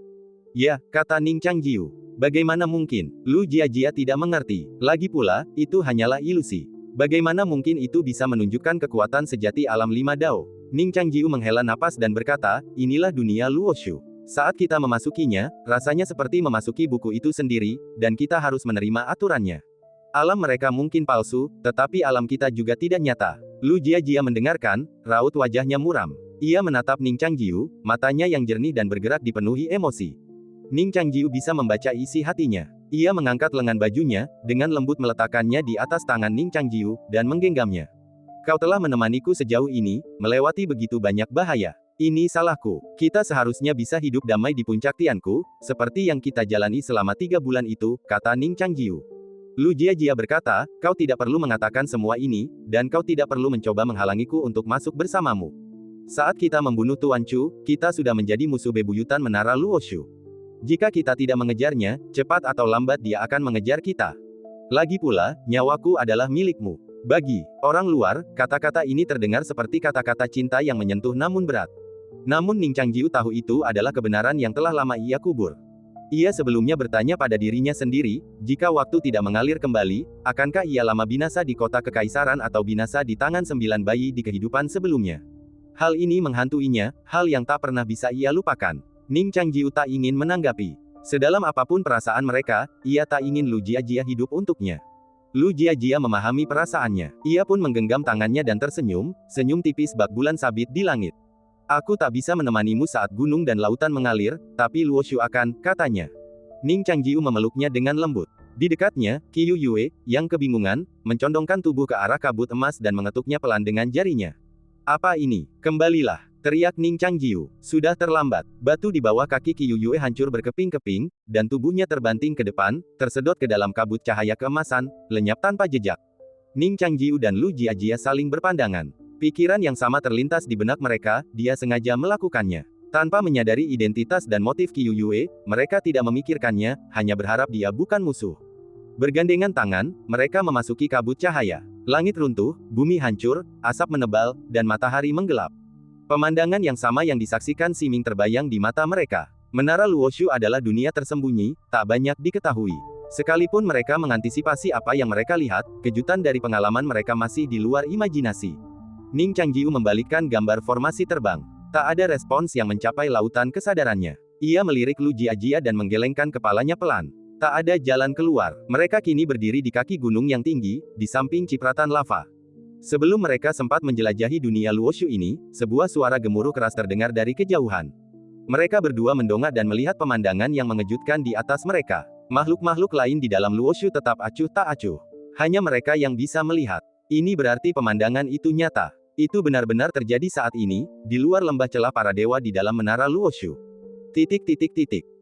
Ya, kata Ning Changjiu. Bagaimana mungkin? Lu Jiajia tidak mengerti. Lagi pula, itu hanyalah ilusi. Bagaimana mungkin itu bisa menunjukkan kekuatan sejati alam lima dao? Ning Changjiu menghela napas dan berkata, inilah dunia Luo Shu. Saat kita memasukinya, rasanya seperti memasuki buku itu sendiri, dan kita harus menerima aturannya. Alam mereka mungkin palsu, tetapi alam kita juga tidak nyata. Lu Jiajia mendengarkan, raut wajahnya muram. Ia menatap Ning Changjiu, matanya yang jernih dan bergerak dipenuhi emosi. Ning Changjiu bisa membaca isi hatinya. Ia mengangkat lengan bajunya, dengan lembut meletakkannya di atas tangan Ning Changjiu, dan menggenggamnya. Kau telah menemaniku sejauh ini, melewati begitu banyak bahaya. Ini salahku. Kita seharusnya bisa hidup damai di puncak Tianku, seperti yang kita jalani selama 3 bulan itu, kata Ning Changjiu. Lu Jiajia berkata, kau tidak perlu mengatakan semua ini, dan kau tidak perlu mencoba menghalangiku untuk masuk bersamamu. Saat kita membunuh Tuan Chu, kita sudah menjadi musuh bebuyutan menara Luo Shu. Jika kita tidak mengejarnya, cepat atau lambat dia akan mengejar kita. Lagi pula, nyawaku adalah milikmu. Bagi orang luar, kata-kata ini terdengar seperti kata-kata cinta yang menyentuh namun berat. Namun Ning Changjiu tahu itu adalah kebenaran yang telah lama ia kubur. Ia sebelumnya bertanya pada dirinya sendiri, jika waktu tidak mengalir kembali, akankah ia lama binasa di kota kekaisaran atau binasa di tangan 9 bayi di kehidupan sebelumnya? Hal ini menghantuinya, hal yang tak pernah bisa ia lupakan. Ning Changjiu tak ingin menanggapi. Sedalam apapun perasaan mereka, ia tak ingin Lu Jiajia hidup untuknya. Lu Jiajia memahami perasaannya. Ia pun menggenggam tangannya dan tersenyum, senyum tipis bak bulan sabit di langit. Aku tak bisa menemanimu saat gunung dan lautan mengalir, tapi Luoshu akan, katanya. Ning Changjiu memeluknya dengan lembut. Di dekatnya, Qiu Yue, yang kebingungan, mencondongkan tubuh ke arah kabut emas dan mengetuknya pelan dengan jarinya. Apa ini? Kembalilah, teriak Ning Changjiu. Sudah terlambat. Batu di bawah kaki Qiu Yue hancur berkeping-keping, dan tubuhnya terbanting ke depan, tersedot ke dalam kabut cahaya keemasan, lenyap tanpa jejak. Ning Changjiu dan Lu Jiajia saling berpandangan. Pikiran yang sama terlintas di benak mereka, dia sengaja melakukannya. Tanpa menyadari identitas dan motif Qiu Yue, mereka tidak memikirkannya, hanya berharap dia bukan musuh. Bergandengan tangan, mereka memasuki kabut cahaya. Langit runtuh, bumi hancur, asap menebal, dan matahari menggelap. Pemandangan yang sama yang disaksikan Siming terbayang di mata mereka. Menara Luoshu adalah dunia tersembunyi, tak banyak diketahui. Sekalipun mereka mengantisipasi apa yang mereka lihat, kejutan dari pengalaman mereka masih di luar imajinasi. Ning Changjiu membalikkan gambar formasi terbang. Tak ada respons yang mencapai lautan kesadarannya. Ia melirik Lu Jiajia dan menggelengkan kepalanya pelan. Tak ada jalan keluar. Mereka kini berdiri di kaki gunung yang tinggi, di samping cipratan lava. Sebelum mereka sempat menjelajahi dunia Luoshu ini, sebuah suara gemuruh keras terdengar dari kejauhan. Mereka berdua mendongak dan melihat pemandangan yang mengejutkan di atas mereka. Makhluk-makhluk lain di dalam Luoshu tetap acuh tak acuh. Hanya mereka yang bisa melihat. Ini berarti pemandangan itu nyata. Itu benar-benar terjadi saat ini, di luar lembah celah para dewa di dalam menara Luoshu.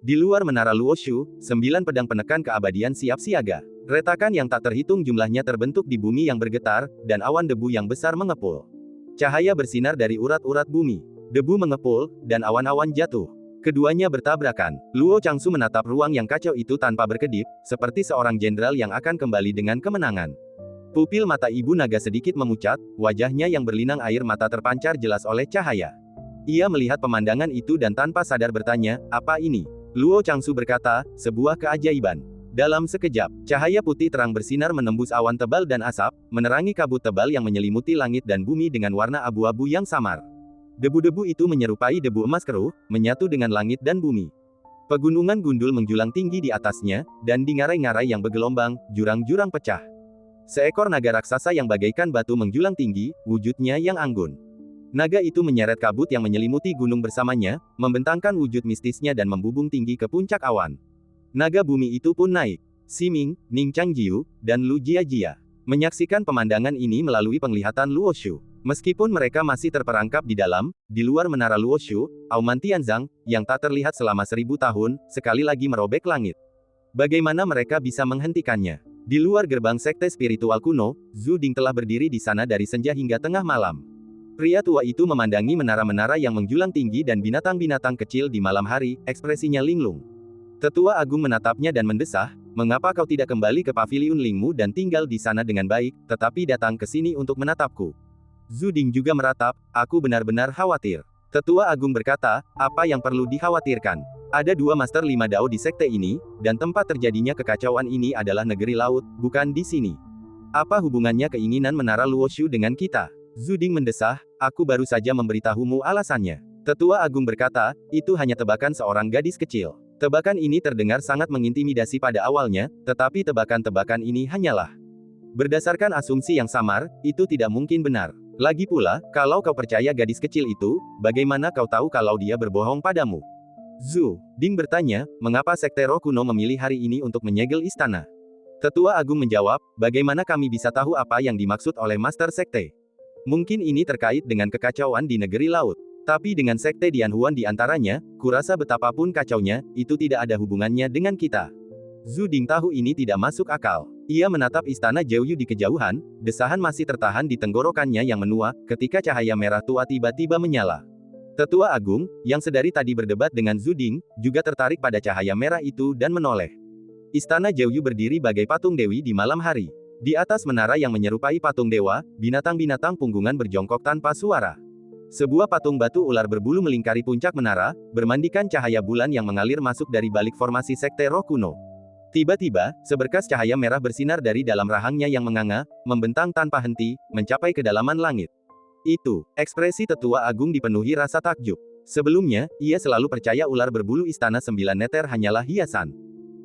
Di luar menara Luoshu, 9 pedang penekan keabadian siap siaga. Retakan yang tak terhitung jumlahnya terbentuk di bumi yang bergetar, dan awan debu yang besar mengepul. Cahaya bersinar dari urat-urat bumi. Debu mengepul, dan awan-awan jatuh. Keduanya bertabrakan. Luo Changsu menatap ruang yang kacau itu tanpa berkedip, seperti seorang jenderal yang akan kembali dengan kemenangan. Pupil mata ibu naga sedikit memucat, wajahnya yang berlinang air mata terpancar jelas oleh cahaya. Ia melihat pemandangan itu dan tanpa sadar bertanya, apa ini? Luo Changsu berkata, sebuah keajaiban. Dalam sekejap, cahaya putih terang bersinar menembus awan tebal dan asap, menerangi kabut tebal yang menyelimuti langit dan bumi dengan warna abu-abu yang samar. Debu-debu itu menyerupai debu emas keruh, menyatu dengan langit dan bumi. Pegunungan gundul menjulang tinggi di atasnya, dan di ngarai-ngarai yang bergelombang, jurang-jurang pecah. Seekor naga raksasa yang bagaikan batu menjulang tinggi, wujudnya yang anggun. Naga itu menyeret kabut yang menyelimuti gunung bersamanya, membentangkan wujud mistisnya dan membubung tinggi ke puncak awan. Naga bumi itu pun naik. Siming, Ning Changjiu, dan Lu Jiajia menyaksikan pemandangan ini melalui penglihatan Luoshu. Meskipun mereka masih terperangkap di luar menara Luoshu, auman Tianzang, yang tak terlihat selama 1000 tahun, sekali lagi merobek langit. Bagaimana mereka bisa menghentikannya? Di luar gerbang sekte spiritual kuno, Zhu Ding telah berdiri di sana dari senja hingga tengah malam. Pria tua itu memandangi menara-menara yang menjulang tinggi dan binatang-binatang kecil di malam hari, ekspresinya linglung. Tetua Agung menatapnya dan mendesah, mengapa kau tidak kembali ke paviliun Lingmu dan tinggal di sana dengan baik, tetapi datang ke sini untuk menatapku? Zhu Ding juga meratap, aku benar-benar khawatir. Tetua Agung berkata, apa yang perlu dikhawatirkan? Ada 2 Master 5 Dao di sekte ini, dan tempat terjadinya kekacauan ini adalah negeri laut, bukan di sini. Apa hubungannya keinginan menara Luoshu dengan kita? Zhu Ding mendesah, aku baru saja memberitahumu alasannya. Tetua Agung berkata, itu hanya tebakan seorang gadis kecil. Tebakan ini terdengar sangat mengintimidasi pada awalnya, tetapi tebakan-tebakan ini hanyalah berdasarkan asumsi yang samar, itu tidak mungkin benar. Lagi pula, kalau kau percaya gadis kecil itu, bagaimana kau tahu kalau dia berbohong padamu? Zhu Ding bertanya, mengapa sekte roh kuno memilih hari ini untuk menyegel istana? Tetua Agung menjawab, bagaimana kami bisa tahu apa yang dimaksud oleh Master Sekte? Mungkin ini terkait dengan kekacauan di negeri laut. Tapi dengan sekte Dianhuan di antaranya, kurasa betapapun kacaunya, itu tidak ada hubungannya dengan kita. Zhu Ding tahu ini tidak masuk akal. Ia menatap istana Jiuyu di kejauhan, desahan masih tertahan di tenggorokannya yang menua, ketika cahaya merah tua tiba-tiba menyala. Tetua Agung, yang sedari tadi berdebat dengan Zhu Ding, juga tertarik pada cahaya merah itu dan menoleh. Istana Jiuyu berdiri bagai patung dewi di malam hari. Di atas menara yang menyerupai patung dewa, binatang-binatang punggungan berjongkok tanpa suara. Sebuah patung batu ular berbulu melingkari puncak menara, bermandikan cahaya bulan yang mengalir masuk dari balik formasi sekte roh kuno. Tiba-tiba, seberkas cahaya merah bersinar dari dalam rahangnya yang menganga, membentang tanpa henti, mencapai kedalaman langit. Itu, ekspresi Tetua Agung dipenuhi rasa takjub. Sebelumnya, ia selalu percaya ular berbulu istana 9 neter hanyalah hiasan.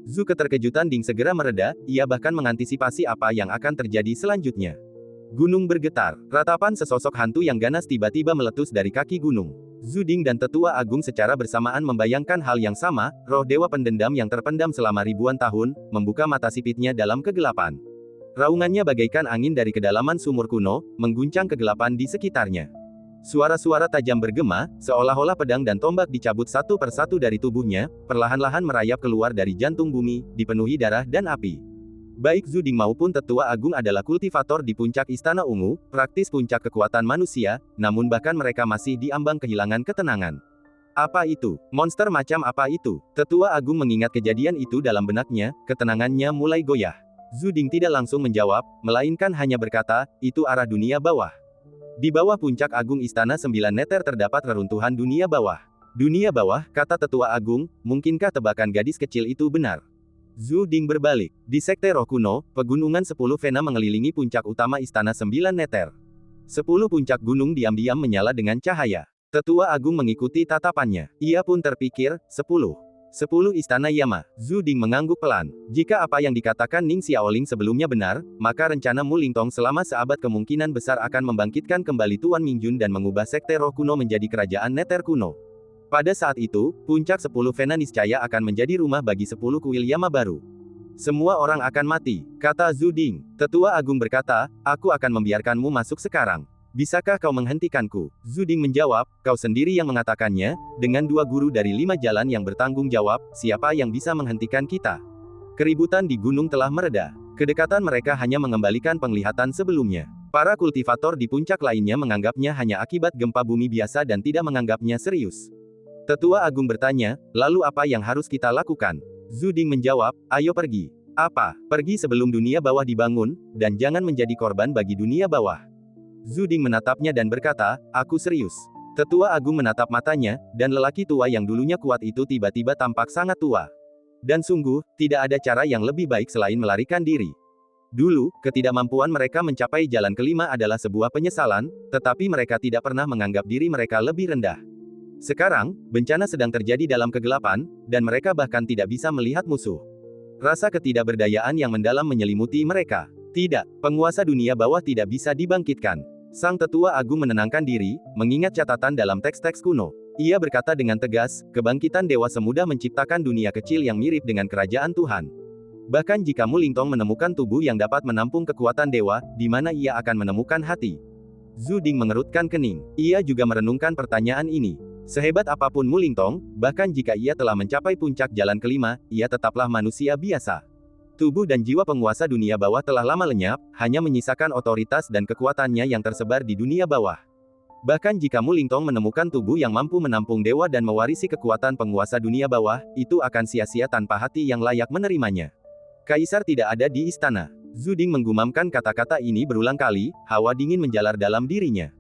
Zhu keterkejutan Ding segera mereda, ia bahkan mengantisipasi apa yang akan terjadi selanjutnya. Gunung bergetar. Ratapan sesosok hantu yang ganas tiba-tiba meletus dari kaki gunung. Zuding dan Tetua Agung secara bersamaan membayangkan hal yang sama, roh dewa pendendam yang terpendam selama ribuan tahun, membuka mata sipitnya dalam kegelapan. Raungannya bagaikan angin dari kedalaman sumur kuno, mengguncang kegelapan di sekitarnya. Suara-suara tajam bergema, seolah-olah pedang dan tombak dicabut satu persatu dari tubuhnya, perlahan-lahan merayap keluar dari jantung bumi, dipenuhi darah dan api. Baik Zuding maupun Tetua Agung adalah kultivator di puncak Istana Ungu, praktis puncak kekuatan manusia, namun bahkan mereka masih diambang kehilangan ketenangan. Apa itu? Monster macam apa itu? Tetua Agung mengingat kejadian itu dalam benaknya, ketenangannya mulai goyah. Zuding tidak langsung menjawab, melainkan hanya berkata, itu arah dunia bawah. Di bawah puncak Agung Istana 9 Neter terdapat reruntuhan dunia bawah. Dunia bawah, kata Tetua Agung, mungkinkah tebakan gadis kecil itu benar? Zuding berbalik. Di Sekte Roh Kuno, pegunungan 10 Vena mengelilingi puncak utama Istana 9 Neter. 10 puncak gunung diam-diam menyala dengan cahaya. Tetua Agung mengikuti tatapannya. Ia pun terpikir, 10 istana Yama. Zuding mengangguk pelan. Jika apa yang dikatakan Ning Xiaoling sebelumnya benar, maka rencana Mu Lingtong selama seabad kemungkinan besar akan membangkitkan kembali Tuan Mingjun dan mengubah Sekte Roh Kuno menjadi kerajaan Neter kuno. Pada saat itu, puncak 10 Vena niscaya akan menjadi rumah bagi 10 kuil Yama baru. Semua orang akan mati, kata Zuding. Tetua Agung berkata, aku akan membiarkanmu masuk sekarang. Bisakah kau menghentikanku? Zuding menjawab, kau sendiri yang mengatakannya, dengan 2 guru dari 5 jalan yang bertanggung jawab, siapa yang bisa menghentikan kita? Keributan di gunung telah mereda. Kedekatan mereka hanya mengembalikan penglihatan sebelumnya. Para kultivator di puncak lainnya menganggapnya hanya akibat gempa bumi biasa dan tidak menganggapnya serius. Tetua Agung bertanya, lalu apa yang harus kita lakukan? Zuding menjawab, ayo pergi. Apa? Pergi sebelum dunia bawah dibangun, dan jangan menjadi korban bagi dunia bawah. Zuding menatapnya dan berkata, aku serius. Tetua Agung menatap matanya, dan lelaki tua yang dulunya kuat itu tiba-tiba tampak sangat tua. Dan sungguh, tidak ada cara yang lebih baik selain melarikan diri. Dulu, ketidakmampuan mereka mencapai jalan kelima adalah sebuah penyesalan, tetapi mereka tidak pernah menganggap diri mereka lebih rendah. Sekarang, bencana sedang terjadi dalam kegelapan, dan mereka bahkan tidak bisa melihat musuh. Rasa ketidakberdayaan yang mendalam menyelimuti mereka. Tidak, penguasa dunia bawah tidak bisa dibangkitkan. Sang Tetua Agung menenangkan diri, mengingat catatan dalam teks-teks kuno. Ia berkata dengan tegas, kebangkitan dewa semudah menciptakan dunia kecil yang mirip dengan kerajaan Tuhan. Bahkan jika Mu Lingtong menemukan tubuh yang dapat menampung kekuatan dewa, di mana ia akan menemukan hati? Zuding mengerutkan kening. Ia juga merenungkan pertanyaan ini. Sehebat apapun Mu Lingtong, bahkan jika ia telah mencapai puncak jalan kelima, ia tetaplah manusia biasa. Tubuh dan jiwa penguasa dunia bawah telah lama lenyap, hanya menyisakan otoritas dan kekuatannya yang tersebar di dunia bawah. Bahkan jika Mu Lingtong menemukan tubuh yang mampu menampung dewa dan mewarisi kekuatan penguasa dunia bawah, itu akan sia-sia tanpa hati yang layak menerimanya. Kaisar tidak ada di istana. Zuding menggumamkan kata-kata ini berulang kali, hawa dingin menjalar dalam dirinya.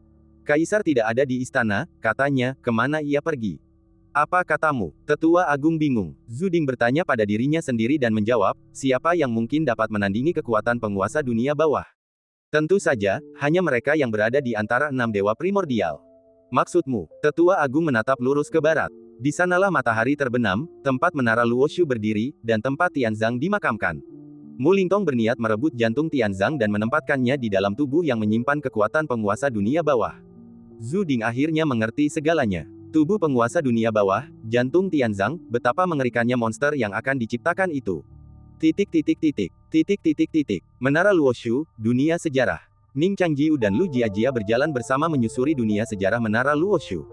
Kaisar tidak ada di istana, katanya, kemana ia pergi? Apa katamu? Tetua Agung bingung. Zuding bertanya pada dirinya sendiri dan menjawab, siapa yang mungkin dapat menandingi kekuatan penguasa dunia bawah? Tentu saja, hanya mereka yang berada di antara 6 dewa primordial. Maksudmu? Tetua Agung menatap lurus ke barat. Di sanalah matahari terbenam, tempat menara Luoshu berdiri, dan tempat Tianzang dimakamkan. Mu Lingtong berniat merebut jantung Tianzang dan menempatkannya di dalam tubuh yang menyimpan kekuatan penguasa dunia bawah. Zuding akhirnya mengerti segalanya. Tubuh penguasa dunia bawah, jantung Tianzang, betapa mengerikannya monster yang akan diciptakan itu. Menara Luoshu, dunia sejarah. Ning Changjiu dan Lu Jiajia berjalan bersama menyusuri dunia sejarah Menara Luoshu.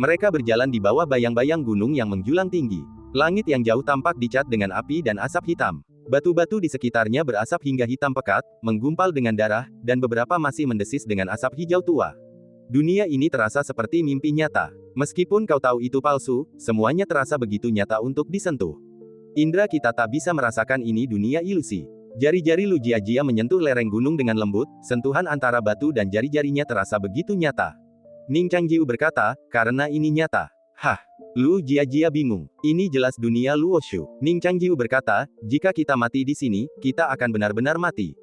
Mereka berjalan di bawah bayang-bayang gunung yang menjulang tinggi. Langit yang jauh tampak dicat dengan api dan asap hitam. Batu-batu di sekitarnya berasap hingga hitam pekat, menggumpal dengan darah, dan beberapa masih mendesis dengan asap hijau tua. Dunia ini terasa seperti mimpi nyata. Meskipun kau tahu itu palsu, semuanya terasa begitu nyata untuk disentuh. Indra kita tak bisa merasakan ini dunia ilusi. Jari-jari Lu Jiajia menyentuh lereng gunung dengan lembut, sentuhan antara batu dan jari-jarinya terasa begitu nyata. Ning Changjiu berkata, karena ini nyata. Hah? Lu Jiajia bingung. Ini jelas dunia Luoshu. Ning Changjiu berkata, jika kita mati di sini, kita akan benar-benar mati.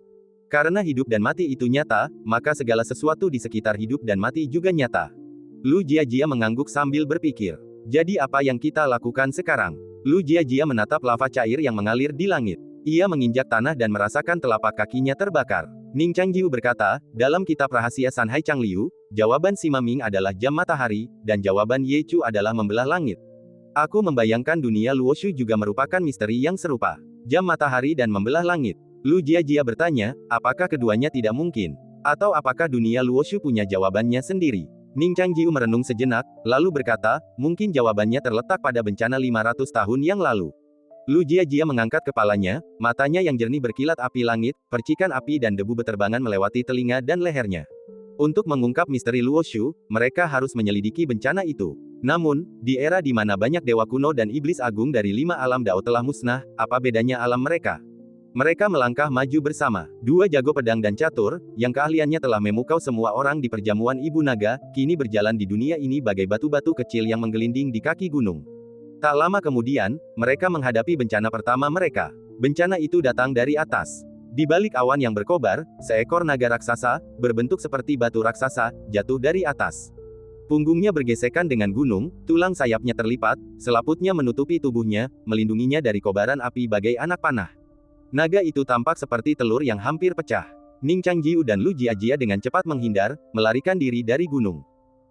Karena hidup dan mati itu nyata, maka segala sesuatu di sekitar hidup dan mati juga nyata. Lu Jiajia mengangguk sambil berpikir. Jadi apa yang kita lakukan sekarang? Lu Jiajia menatap lava cair yang mengalir di langit. Ia menginjak tanah dan merasakan telapak kakinya terbakar. Ning Changjiu berkata, dalam kitab rahasia Sanhai Changliu, jawaban Sima Ming adalah jam matahari, dan jawaban Ye Chu adalah membelah langit. Aku membayangkan dunia Luoshu juga merupakan misteri yang serupa. Jam matahari dan membelah langit. Lu Jiajia bertanya, apakah keduanya tidak mungkin? Atau apakah dunia Luoshu punya jawabannya sendiri? Ning Changjiu merenung sejenak, lalu berkata, mungkin jawabannya terletak pada bencana 500 tahun yang lalu. Lu Jiajia mengangkat kepalanya, matanya yang jernih berkilat api langit, percikan api dan debu beterbangan melewati telinga dan lehernya. Untuk mengungkap misteri Luoshu, mereka harus menyelidiki bencana itu. Namun, di era di mana banyak dewa kuno dan iblis agung dari 5 alam Dao telah musnah, apa bedanya alam mereka? Mereka melangkah maju bersama. 2 jago pedang dan catur, yang keahliannya telah memukau semua orang di perjamuan Ibu Naga, kini berjalan di dunia ini bagai batu-batu kecil yang menggelinding di kaki gunung. Tak lama kemudian, mereka menghadapi bencana pertama mereka. Bencana itu datang dari atas. Di balik awan yang berkobar, seekor naga raksasa, berbentuk seperti batu raksasa, jatuh dari atas. Punggungnya bergesekan dengan gunung, tulang sayapnya terlipat, selaputnya menutupi tubuhnya, melindunginya dari kobaran api bagai anak panah. Naga itu tampak seperti telur yang hampir pecah. Ning Changjiu dan Lu Jiajia dengan cepat menghindar, melarikan diri dari gunung.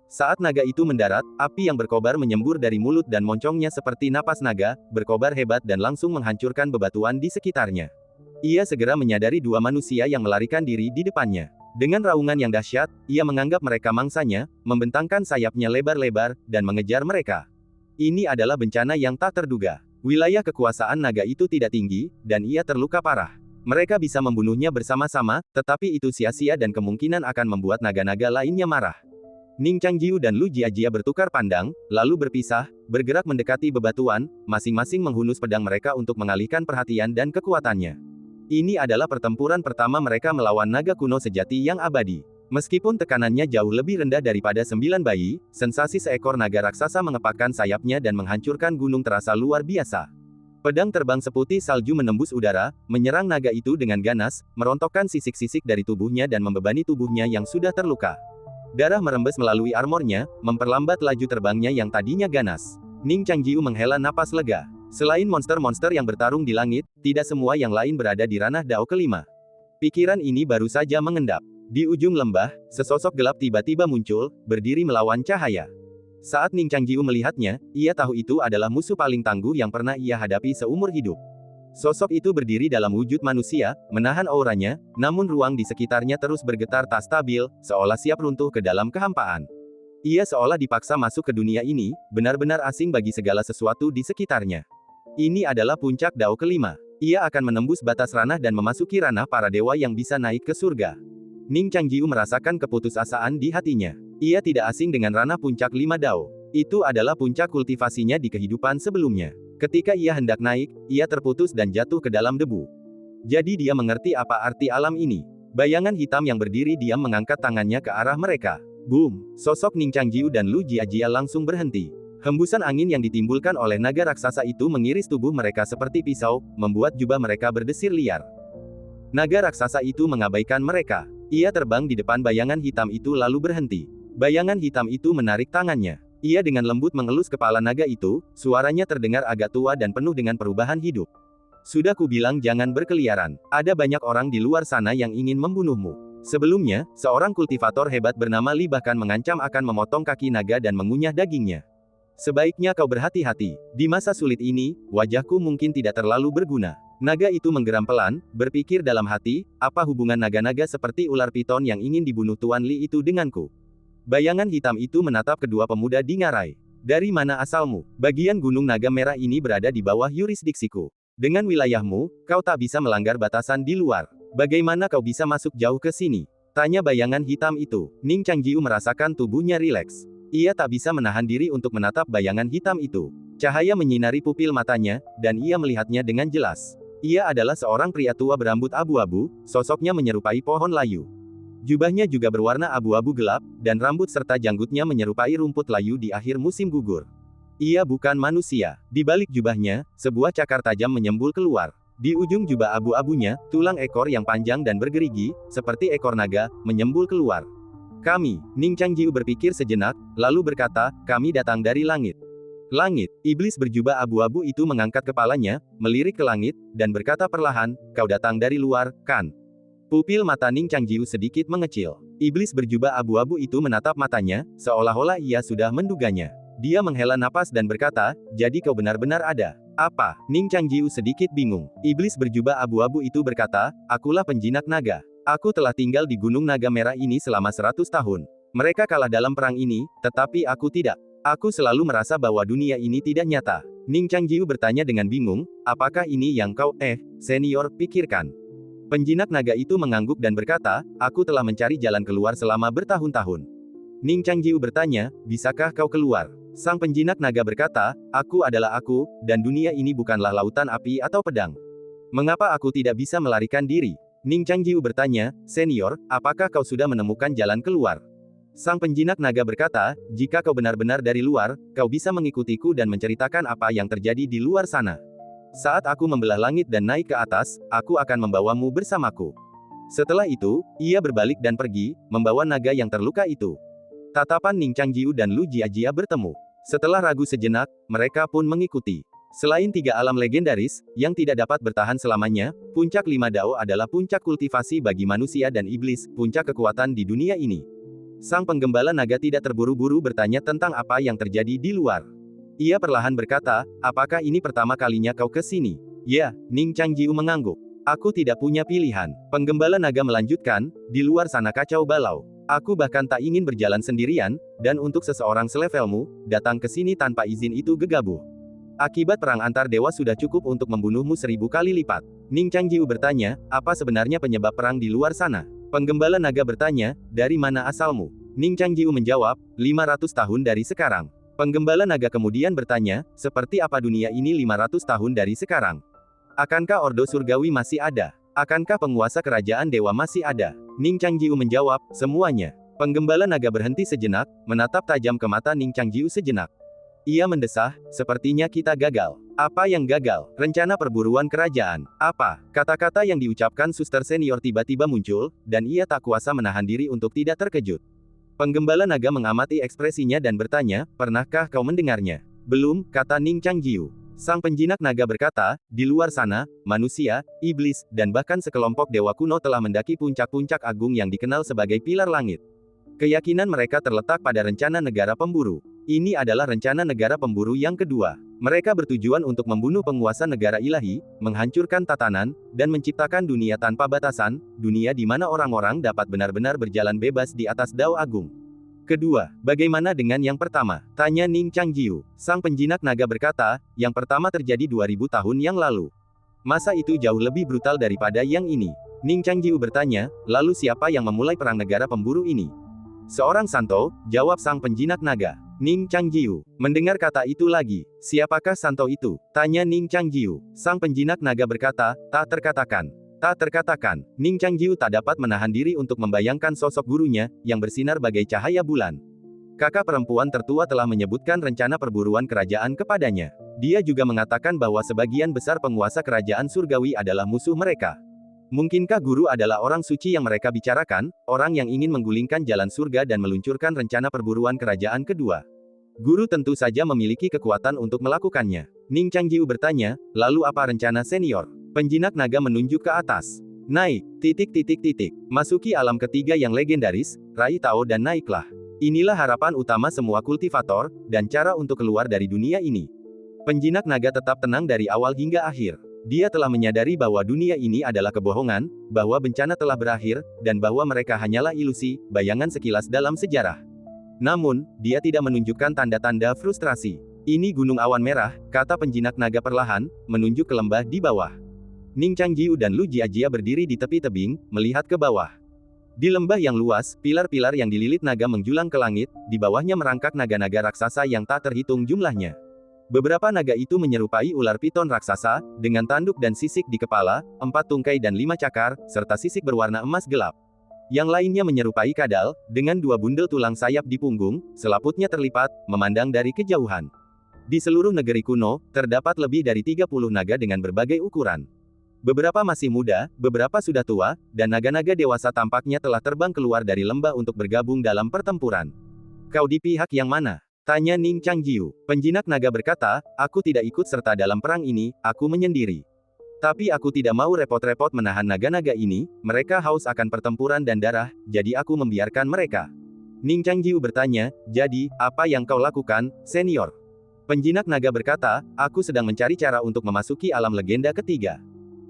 Saat naga itu mendarat, api yang berkobar menyembur dari mulut dan moncongnya seperti napas naga, berkobar hebat dan langsung menghancurkan bebatuan di sekitarnya. Ia segera menyadari 2 manusia yang melarikan diri di depannya. Dengan raungan yang dahsyat, ia menganggap mereka mangsanya, membentangkan sayapnya lebar-lebar, dan mengejar mereka. Ini adalah bencana yang tak terduga. Wilayah kekuasaan naga itu tidak tinggi, dan ia terluka parah. Mereka bisa membunuhnya bersama-sama, tetapi itu sia-sia dan kemungkinan akan membuat naga-naga lainnya marah. Ning Changjiu dan Lu Jiajia bertukar pandang, lalu berpisah, bergerak mendekati bebatuan, masing-masing menghunus pedang mereka untuk mengalihkan perhatian dan kekuatannya. Ini adalah pertempuran pertama mereka melawan naga kuno sejati yang abadi. Meskipun tekanannya jauh lebih rendah daripada 9 bayi, sensasi seekor naga raksasa mengepakkan sayapnya dan menghancurkan gunung terasa luar biasa. Pedang terbang seputih salju menembus udara, menyerang naga itu dengan ganas, merontokkan sisik-sisik dari tubuhnya dan membebani tubuhnya yang sudah terluka. Darah merembes melalui armornya, memperlambat laju terbangnya yang tadinya ganas. Ning Changjiu menghela napas lega. Selain monster-monster yang bertarung di langit, tidak semua yang lain berada di ranah Dao kelima. Pikiran ini baru saja mengendap. Di ujung lembah, sesosok gelap tiba-tiba muncul, berdiri melawan cahaya. Saat Ning Changjiu melihatnya, ia tahu itu adalah musuh paling tangguh yang pernah ia hadapi seumur hidup. Sosok itu berdiri dalam wujud manusia, menahan auranya, namun ruang di sekitarnya terus bergetar tak stabil, seolah siap runtuh ke dalam kehampaan. Ia seolah dipaksa masuk ke dunia ini, benar-benar asing bagi segala sesuatu di sekitarnya. Ini adalah puncak Dao kelima. Ia akan menembus batas ranah dan memasuki ranah para dewa yang bisa naik ke surga. Ning Changjiu merasakan keputusasaan di hatinya. Ia tidak asing dengan ranah puncak 5 Dao. Itu adalah puncak kultivasinya di kehidupan sebelumnya. Ketika ia hendak naik, ia terputus dan jatuh ke dalam debu. Jadi dia mengerti apa arti alam ini. Bayangan hitam yang berdiri diam mengangkat tangannya ke arah mereka. Boom! Sosok Ning Changjiu dan Lu Jiajia langsung berhenti. Hembusan angin yang ditimbulkan oleh naga raksasa itu mengiris tubuh mereka seperti pisau, membuat jubah mereka berdesir liar. Naga raksasa itu mengabaikan mereka. Ia terbang di depan bayangan hitam itu lalu berhenti. Bayangan hitam itu menarik tangannya. Ia dengan lembut mengelus kepala naga itu, suaranya terdengar agak tua dan penuh dengan perubahan hidup. Sudah kubilang jangan berkeliaran. Ada banyak orang di luar sana yang ingin membunuhmu. Sebelumnya, seorang kultivator hebat bernama Li bahkan mengancam akan memotong kaki naga dan mengunyah dagingnya. Sebaiknya kau berhati-hati. Di masa sulit ini, wajahku mungkin tidak terlalu berguna. Naga itu menggeram pelan, berpikir dalam hati, apa hubungan naga-naga seperti ular piton yang ingin dibunuh Tuan Li itu denganku? Bayangan hitam itu menatap kedua pemuda di ngarai. Dari mana asalmu? Bagian Gunung Naga Merah ini berada di bawah yurisdiksiku. Dengan wilayahmu, kau tak bisa melanggar batasan di luar. Bagaimana kau bisa masuk jauh ke sini? Tanya bayangan hitam itu. Ning Changjiu merasakan tubuhnya rileks. Ia tak bisa menahan diri untuk menatap bayangan hitam itu. Cahaya menyinari pupil matanya, dan ia melihatnya dengan jelas. Ia adalah seorang pria tua berambut abu-abu, sosoknya menyerupai pohon layu. Jubahnya juga berwarna abu-abu gelap, dan rambut serta janggutnya menyerupai rumput layu di akhir musim gugur. Ia bukan manusia. Di balik jubahnya, sebuah cakar tajam menyembul keluar. Di ujung jubah abu-abunya, tulang ekor yang panjang dan bergerigi, seperti ekor naga, menyembul keluar. Kami, Ning Changjiu berpikir sejenak, lalu berkata, kami datang dari langit. Langit, iblis berjubah abu-abu itu mengangkat kepalanya, melirik ke langit, dan berkata perlahan, kau datang dari luar, kan? Pupil mata Ning Changjiu sedikit mengecil. Iblis berjubah abu-abu itu menatap matanya, seolah-olah ia sudah menduganya. Dia menghela napas dan berkata, jadi kau benar-benar ada. Apa? Ning Changjiu sedikit bingung. Iblis berjubah abu-abu itu berkata, akulah penjinak naga. Aku telah tinggal di Gunung Naga Merah ini selama 100 tahun. Mereka kalah dalam perang ini, tetapi aku tidak. Aku selalu merasa bahwa dunia ini tidak nyata. Ning Changjiu bertanya dengan bingung, apakah ini yang kau, senior, pikirkan? Penjinak naga itu mengangguk dan berkata, aku telah mencari jalan keluar selama bertahun-tahun. Ning Changjiu bertanya, bisakah kau keluar? Sang penjinak naga berkata, aku adalah aku, dan dunia ini bukanlah lautan api atau pedang. Mengapa aku tidak bisa melarikan diri? Ning Changjiu bertanya, senior, apakah kau sudah menemukan jalan keluar? Sang penjinak naga berkata, jika kau benar-benar dari luar, kau bisa mengikutiku dan menceritakan apa yang terjadi di luar sana. Saat aku membelah langit dan naik ke atas, aku akan membawamu bersamaku. Setelah itu, ia berbalik dan pergi, membawa naga yang terluka itu. Tatapan Ning Changjiu dan Lu Jiajia bertemu. Setelah ragu sejenak, mereka pun mengikuti. Selain 3 alam legendaris, yang tidak dapat bertahan selamanya, puncak 5 Dao adalah puncak kultivasi bagi manusia dan iblis, puncak kekuatan di dunia ini. Sang penggembala naga tidak terburu-buru bertanya tentang apa yang terjadi di luar. Ia perlahan berkata, apakah ini pertama kalinya kau ke sini? Ya, Ning Changjiu mengangguk. Aku tidak punya pilihan. Penggembala naga melanjutkan, di luar sana kacau balau. Aku bahkan tak ingin berjalan sendirian, dan untuk seseorang selevelmu, datang ke sini tanpa izin itu gegabah. Akibat perang antar dewa sudah cukup untuk membunuhmu 1000 kali lipat. Ning Changjiu bertanya, apa sebenarnya penyebab perang di luar sana? Penggembala naga bertanya, dari mana asalmu? Ning Changjiu menjawab, 500 tahun dari sekarang. Penggembala naga kemudian bertanya, seperti apa dunia ini 500 tahun dari sekarang? Akankah Ordo Surgawi masih ada? Akankah penguasa kerajaan dewa masih ada? Ning Changjiu menjawab, semuanya. Penggembala naga berhenti sejenak, menatap tajam ke mata Ning Changjiu sejenak. Ia mendesah, sepertinya kita gagal. Apa yang gagal? Rencana perburuan kerajaan. Apa? Kata-kata yang diucapkan suster senior tiba-tiba muncul, dan ia tak kuasa menahan diri untuk tidak terkejut. Penggembala naga mengamati ekspresinya dan bertanya, pernahkah kau mendengarnya? Belum, kata Ning Changjiu. Sang penjinak naga berkata, di luar sana, manusia, iblis, dan bahkan sekelompok dewa kuno telah mendaki puncak-puncak agung yang dikenal sebagai pilar langit. Keyakinan mereka terletak pada rencana negara pemburu. Ini adalah rencana negara pemburu yang kedua. Mereka bertujuan untuk membunuh penguasa negara ilahi, menghancurkan tatanan, dan menciptakan dunia tanpa batasan, dunia di mana orang-orang dapat benar-benar berjalan bebas di atas Dao Agung. Kedua, bagaimana dengan yang pertama? Tanya Ning Changjiu. Sang penjinak naga berkata, yang pertama terjadi 2000 tahun yang lalu. Masa itu jauh lebih brutal daripada yang ini. Ning Changjiu bertanya, lalu siapa yang memulai perang negara pemburu ini? Seorang Santo, jawab sang penjinak naga. Ning Changjiu mendengar kata itu lagi. Siapakah Santo itu? Tanya Ning Changjiu. Sang penjinak naga berkata, tak terkatakan. Tak terkatakan. Ning Changjiu tak dapat menahan diri untuk membayangkan sosok gurunya, yang bersinar bagai cahaya bulan. Kakak perempuan tertua telah menyebutkan rencana perburuan kerajaan kepadanya. Dia juga mengatakan bahwa sebagian besar penguasa kerajaan surgawi adalah musuh mereka. Mungkinkah guru adalah orang suci yang mereka bicarakan, orang yang ingin menggulingkan jalan surga dan meluncurkan rencana perburuan kerajaan kedua? Guru tentu saja memiliki kekuatan untuk melakukannya. Ning Changjiu bertanya, lalu apa rencana senior? Penjinak naga menunjuk ke atas. Naik, masuki alam ketiga yang legendaris, Rai Tao dan naiklah. Inilah harapan utama semua kultivator, dan cara untuk keluar dari dunia ini. Penjinak naga tetap tenang dari awal hingga akhir. Dia telah menyadari bahwa dunia ini adalah kebohongan, bahwa bencana telah berakhir, dan bahwa mereka hanyalah ilusi, bayangan sekilas dalam sejarah. Namun, dia tidak menunjukkan tanda-tanda frustrasi. Ini Gunung Awan Merah, kata penjinak naga perlahan, menunjuk ke lembah di bawah. Ning Changjiu dan Lu Jiajia berdiri di tepi tebing, melihat ke bawah. Di lembah yang luas, pilar-pilar yang dililit naga menjulang ke langit, di bawahnya merangkak naga-naga raksasa yang tak terhitung jumlahnya. Beberapa naga itu menyerupai ular piton raksasa, dengan tanduk dan sisik di kepala, 4 tungkai dan 5 cakar, serta sisik berwarna emas gelap. Yang lainnya menyerupai kadal, dengan 2 bundel tulang sayap di punggung, selaputnya terlipat, memandang dari kejauhan. Di seluruh negeri kuno, terdapat lebih dari 30 naga dengan berbagai ukuran. Beberapa masih muda, beberapa sudah tua, dan naga-naga dewasa tampaknya telah terbang keluar dari lembah untuk bergabung dalam pertempuran. Kau di pihak yang mana? Tanya Ning Changjiu. Penjinak naga berkata, aku tidak ikut serta dalam perang ini, aku menyendiri. Tapi aku tidak mau repot-repot menahan naga-naga ini, mereka haus akan pertempuran dan darah, jadi aku membiarkan mereka. Ning Changjiu bertanya, jadi, apa yang kau lakukan, senior? Penjinak naga berkata, aku sedang mencari cara untuk memasuki alam legenda ketiga.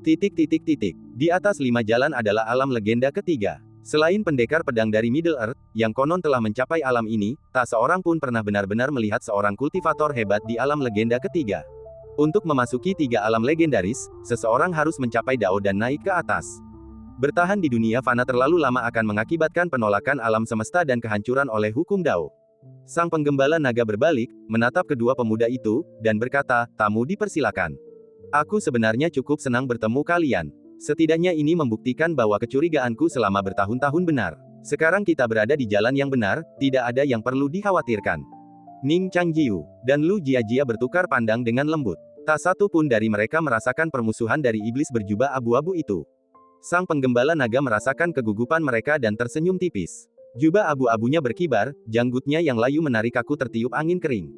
Di atas 5 jalan adalah alam legenda ketiga. Selain pendekar pedang dari Middle Earth, yang konon telah mencapai alam ini, tak seorang pun pernah benar-benar melihat seorang kultivator hebat di alam legenda ketiga. Untuk memasuki 3 alam legendaris, seseorang harus mencapai Dao dan naik ke atas. Bertahan di dunia fana terlalu lama akan mengakibatkan penolakan alam semesta dan kehancuran oleh hukum Dao. Sang penggembala naga berbalik, menatap kedua pemuda itu, dan berkata, tamu dipersilakan. Aku sebenarnya cukup senang bertemu kalian. Setidaknya ini membuktikan bahwa kecurigaanku selama bertahun-tahun benar. Sekarang kita berada di jalan yang benar, tidak ada yang perlu dikhawatirkan. Ning Changjiu dan Lu Jiajia bertukar pandang dengan lembut. Tak satu pun dari mereka merasakan permusuhan dari iblis berjubah abu-abu itu. Sang penggembala naga merasakan kegugupan mereka dan tersenyum tipis. Jubah abu-abunya berkibar, janggutnya yang layu menarik aku tertiup angin kering.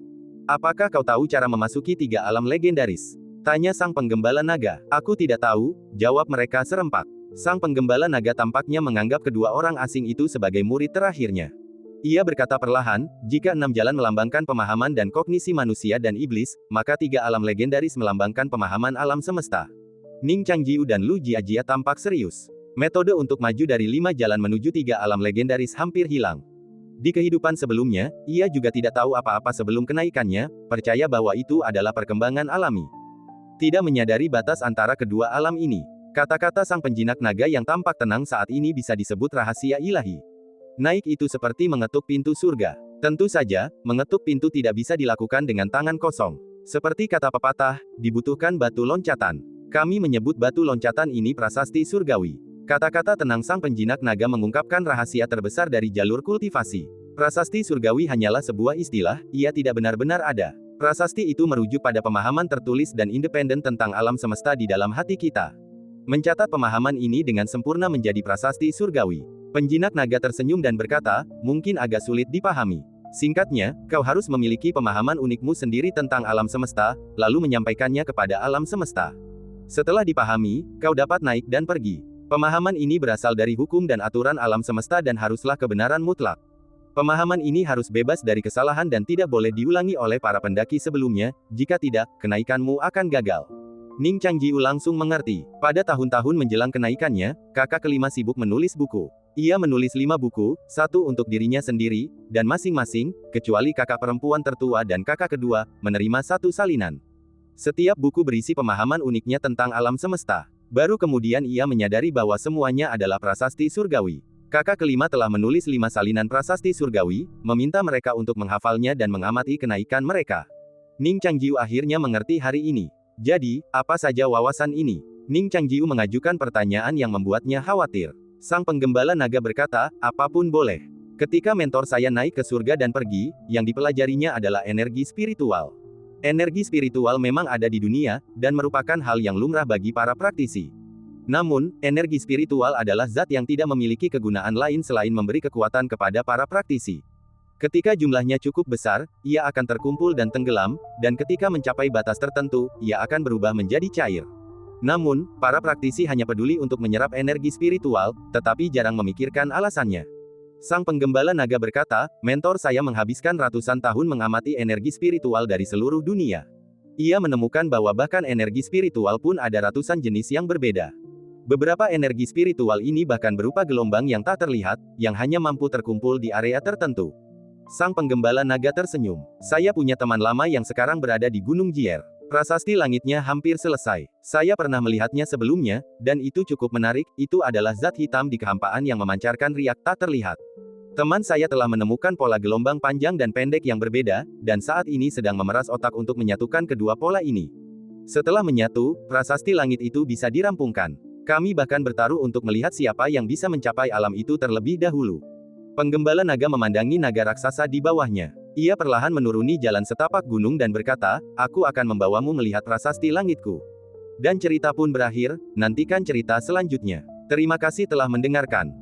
Apakah kau tahu cara memasuki 3 alam legendaris? Tanya sang penggembala naga. Aku tidak tahu, jawab mereka serempak. Sang penggembala naga tampaknya menganggap kedua orang asing itu sebagai murid terakhirnya. Ia berkata perlahan, jika 6 jalan melambangkan pemahaman dan kognisi manusia dan iblis, maka 3 alam legendaris melambangkan pemahaman alam semesta. Ning Changjiu dan Lu Jiajia tampak serius. Metode untuk maju dari 5 jalan menuju 3 alam legendaris hampir hilang. Di kehidupan sebelumnya, ia juga tidak tahu apa-apa sebelum kenaikannya, percaya bahwa itu adalah perkembangan alami. Tidak menyadari batas antara kedua alam ini. Kata-kata sang penjinak naga yang tampak tenang saat ini bisa disebut rahasia ilahi. Naik itu seperti mengetuk pintu surga. Tentu saja, mengetuk pintu tidak bisa dilakukan dengan tangan kosong. Seperti kata pepatah, dibutuhkan batu loncatan. Kami menyebut batu loncatan ini prasasti surgawi. Kata-kata tenang sang penjinak naga mengungkapkan rahasia terbesar dari jalur kultivasi. Prasasti surgawi hanyalah sebuah istilah, ia tidak benar-benar ada. Prasasti itu merujuk pada pemahaman tertulis dan independen tentang alam semesta di dalam hati kita. Mencatat pemahaman ini dengan sempurna menjadi prasasti surgawi. Penjinak naga tersenyum dan berkata, mungkin agak sulit dipahami. Singkatnya, kau harus memiliki pemahaman unikmu sendiri tentang alam semesta, lalu menyampaikannya kepada alam semesta. Setelah dipahami, kau dapat naik dan pergi. Pemahaman ini berasal dari hukum dan aturan alam semesta dan haruslah kebenaran mutlak. Pemahaman ini harus bebas dari kesalahan dan tidak boleh diulangi oleh para pendaki sebelumnya, jika tidak, kenaikanmu akan gagal. Ning Changjiu langsung mengerti. Pada tahun-tahun menjelang kenaikannya, kakak kelima sibuk menulis buku. Ia menulis 5 buku, 1 untuk dirinya sendiri, dan masing-masing, kecuali kakak perempuan tertua dan kakak kedua, menerima 1 salinan. Setiap buku berisi pemahaman uniknya tentang alam semesta. Baru kemudian ia menyadari bahwa semuanya adalah prasasti surgawi. Kakak kelima telah menulis 5 salinan prasasti surgawi, meminta mereka untuk menghafalnya dan mengamati kenaikan mereka. Ning Changjiu akhirnya mengerti hari ini. Jadi, apa saja wawasan ini? Ning Changjiu mengajukan pertanyaan yang membuatnya khawatir. Sang penggembala naga berkata, apapun boleh. Ketika mentor saya naik ke surga dan pergi, yang dipelajarinya adalah energi spiritual. Energi spiritual memang ada di dunia, dan merupakan hal yang lumrah bagi para praktisi. Namun, energi spiritual adalah zat yang tidak memiliki kegunaan lain selain memberi kekuatan kepada para praktisi. Ketika jumlahnya cukup besar, ia akan terkumpul dan tenggelam, dan ketika mencapai batas tertentu, ia akan berubah menjadi cair. Namun, para praktisi hanya peduli untuk menyerap energi spiritual, tetapi jarang memikirkan alasannya. Sang penggembala naga berkata, mentor saya menghabiskan ratusan tahun mengamati energi spiritual dari seluruh dunia. Ia menemukan bahwa bahkan energi spiritual pun ada ratusan jenis yang berbeda. Beberapa energi spiritual ini bahkan berupa gelombang yang tak terlihat, yang hanya mampu terkumpul di area tertentu. Sang penggembala naga tersenyum. Saya punya teman lama yang sekarang berada di Gunung Jier. Prasasti langitnya hampir selesai. Saya pernah melihatnya sebelumnya, dan itu cukup menarik, itu adalah zat hitam di kehampaan yang memancarkan riak tak terlihat. Teman saya telah menemukan pola gelombang panjang dan pendek yang berbeda, dan saat ini sedang memeras otak untuk menyatukan kedua pola ini. Setelah menyatu, prasasti langit itu bisa dirampungkan. Kami bahkan bertaruh untuk melihat siapa yang bisa mencapai alam itu terlebih dahulu. Penggembala naga memandangi naga raksasa di bawahnya. Ia perlahan menuruni jalan setapak gunung dan berkata, aku akan membawamu melihat prasasti langitku. Dan cerita pun berakhir, nantikan cerita selanjutnya. Terima kasih telah mendengarkan.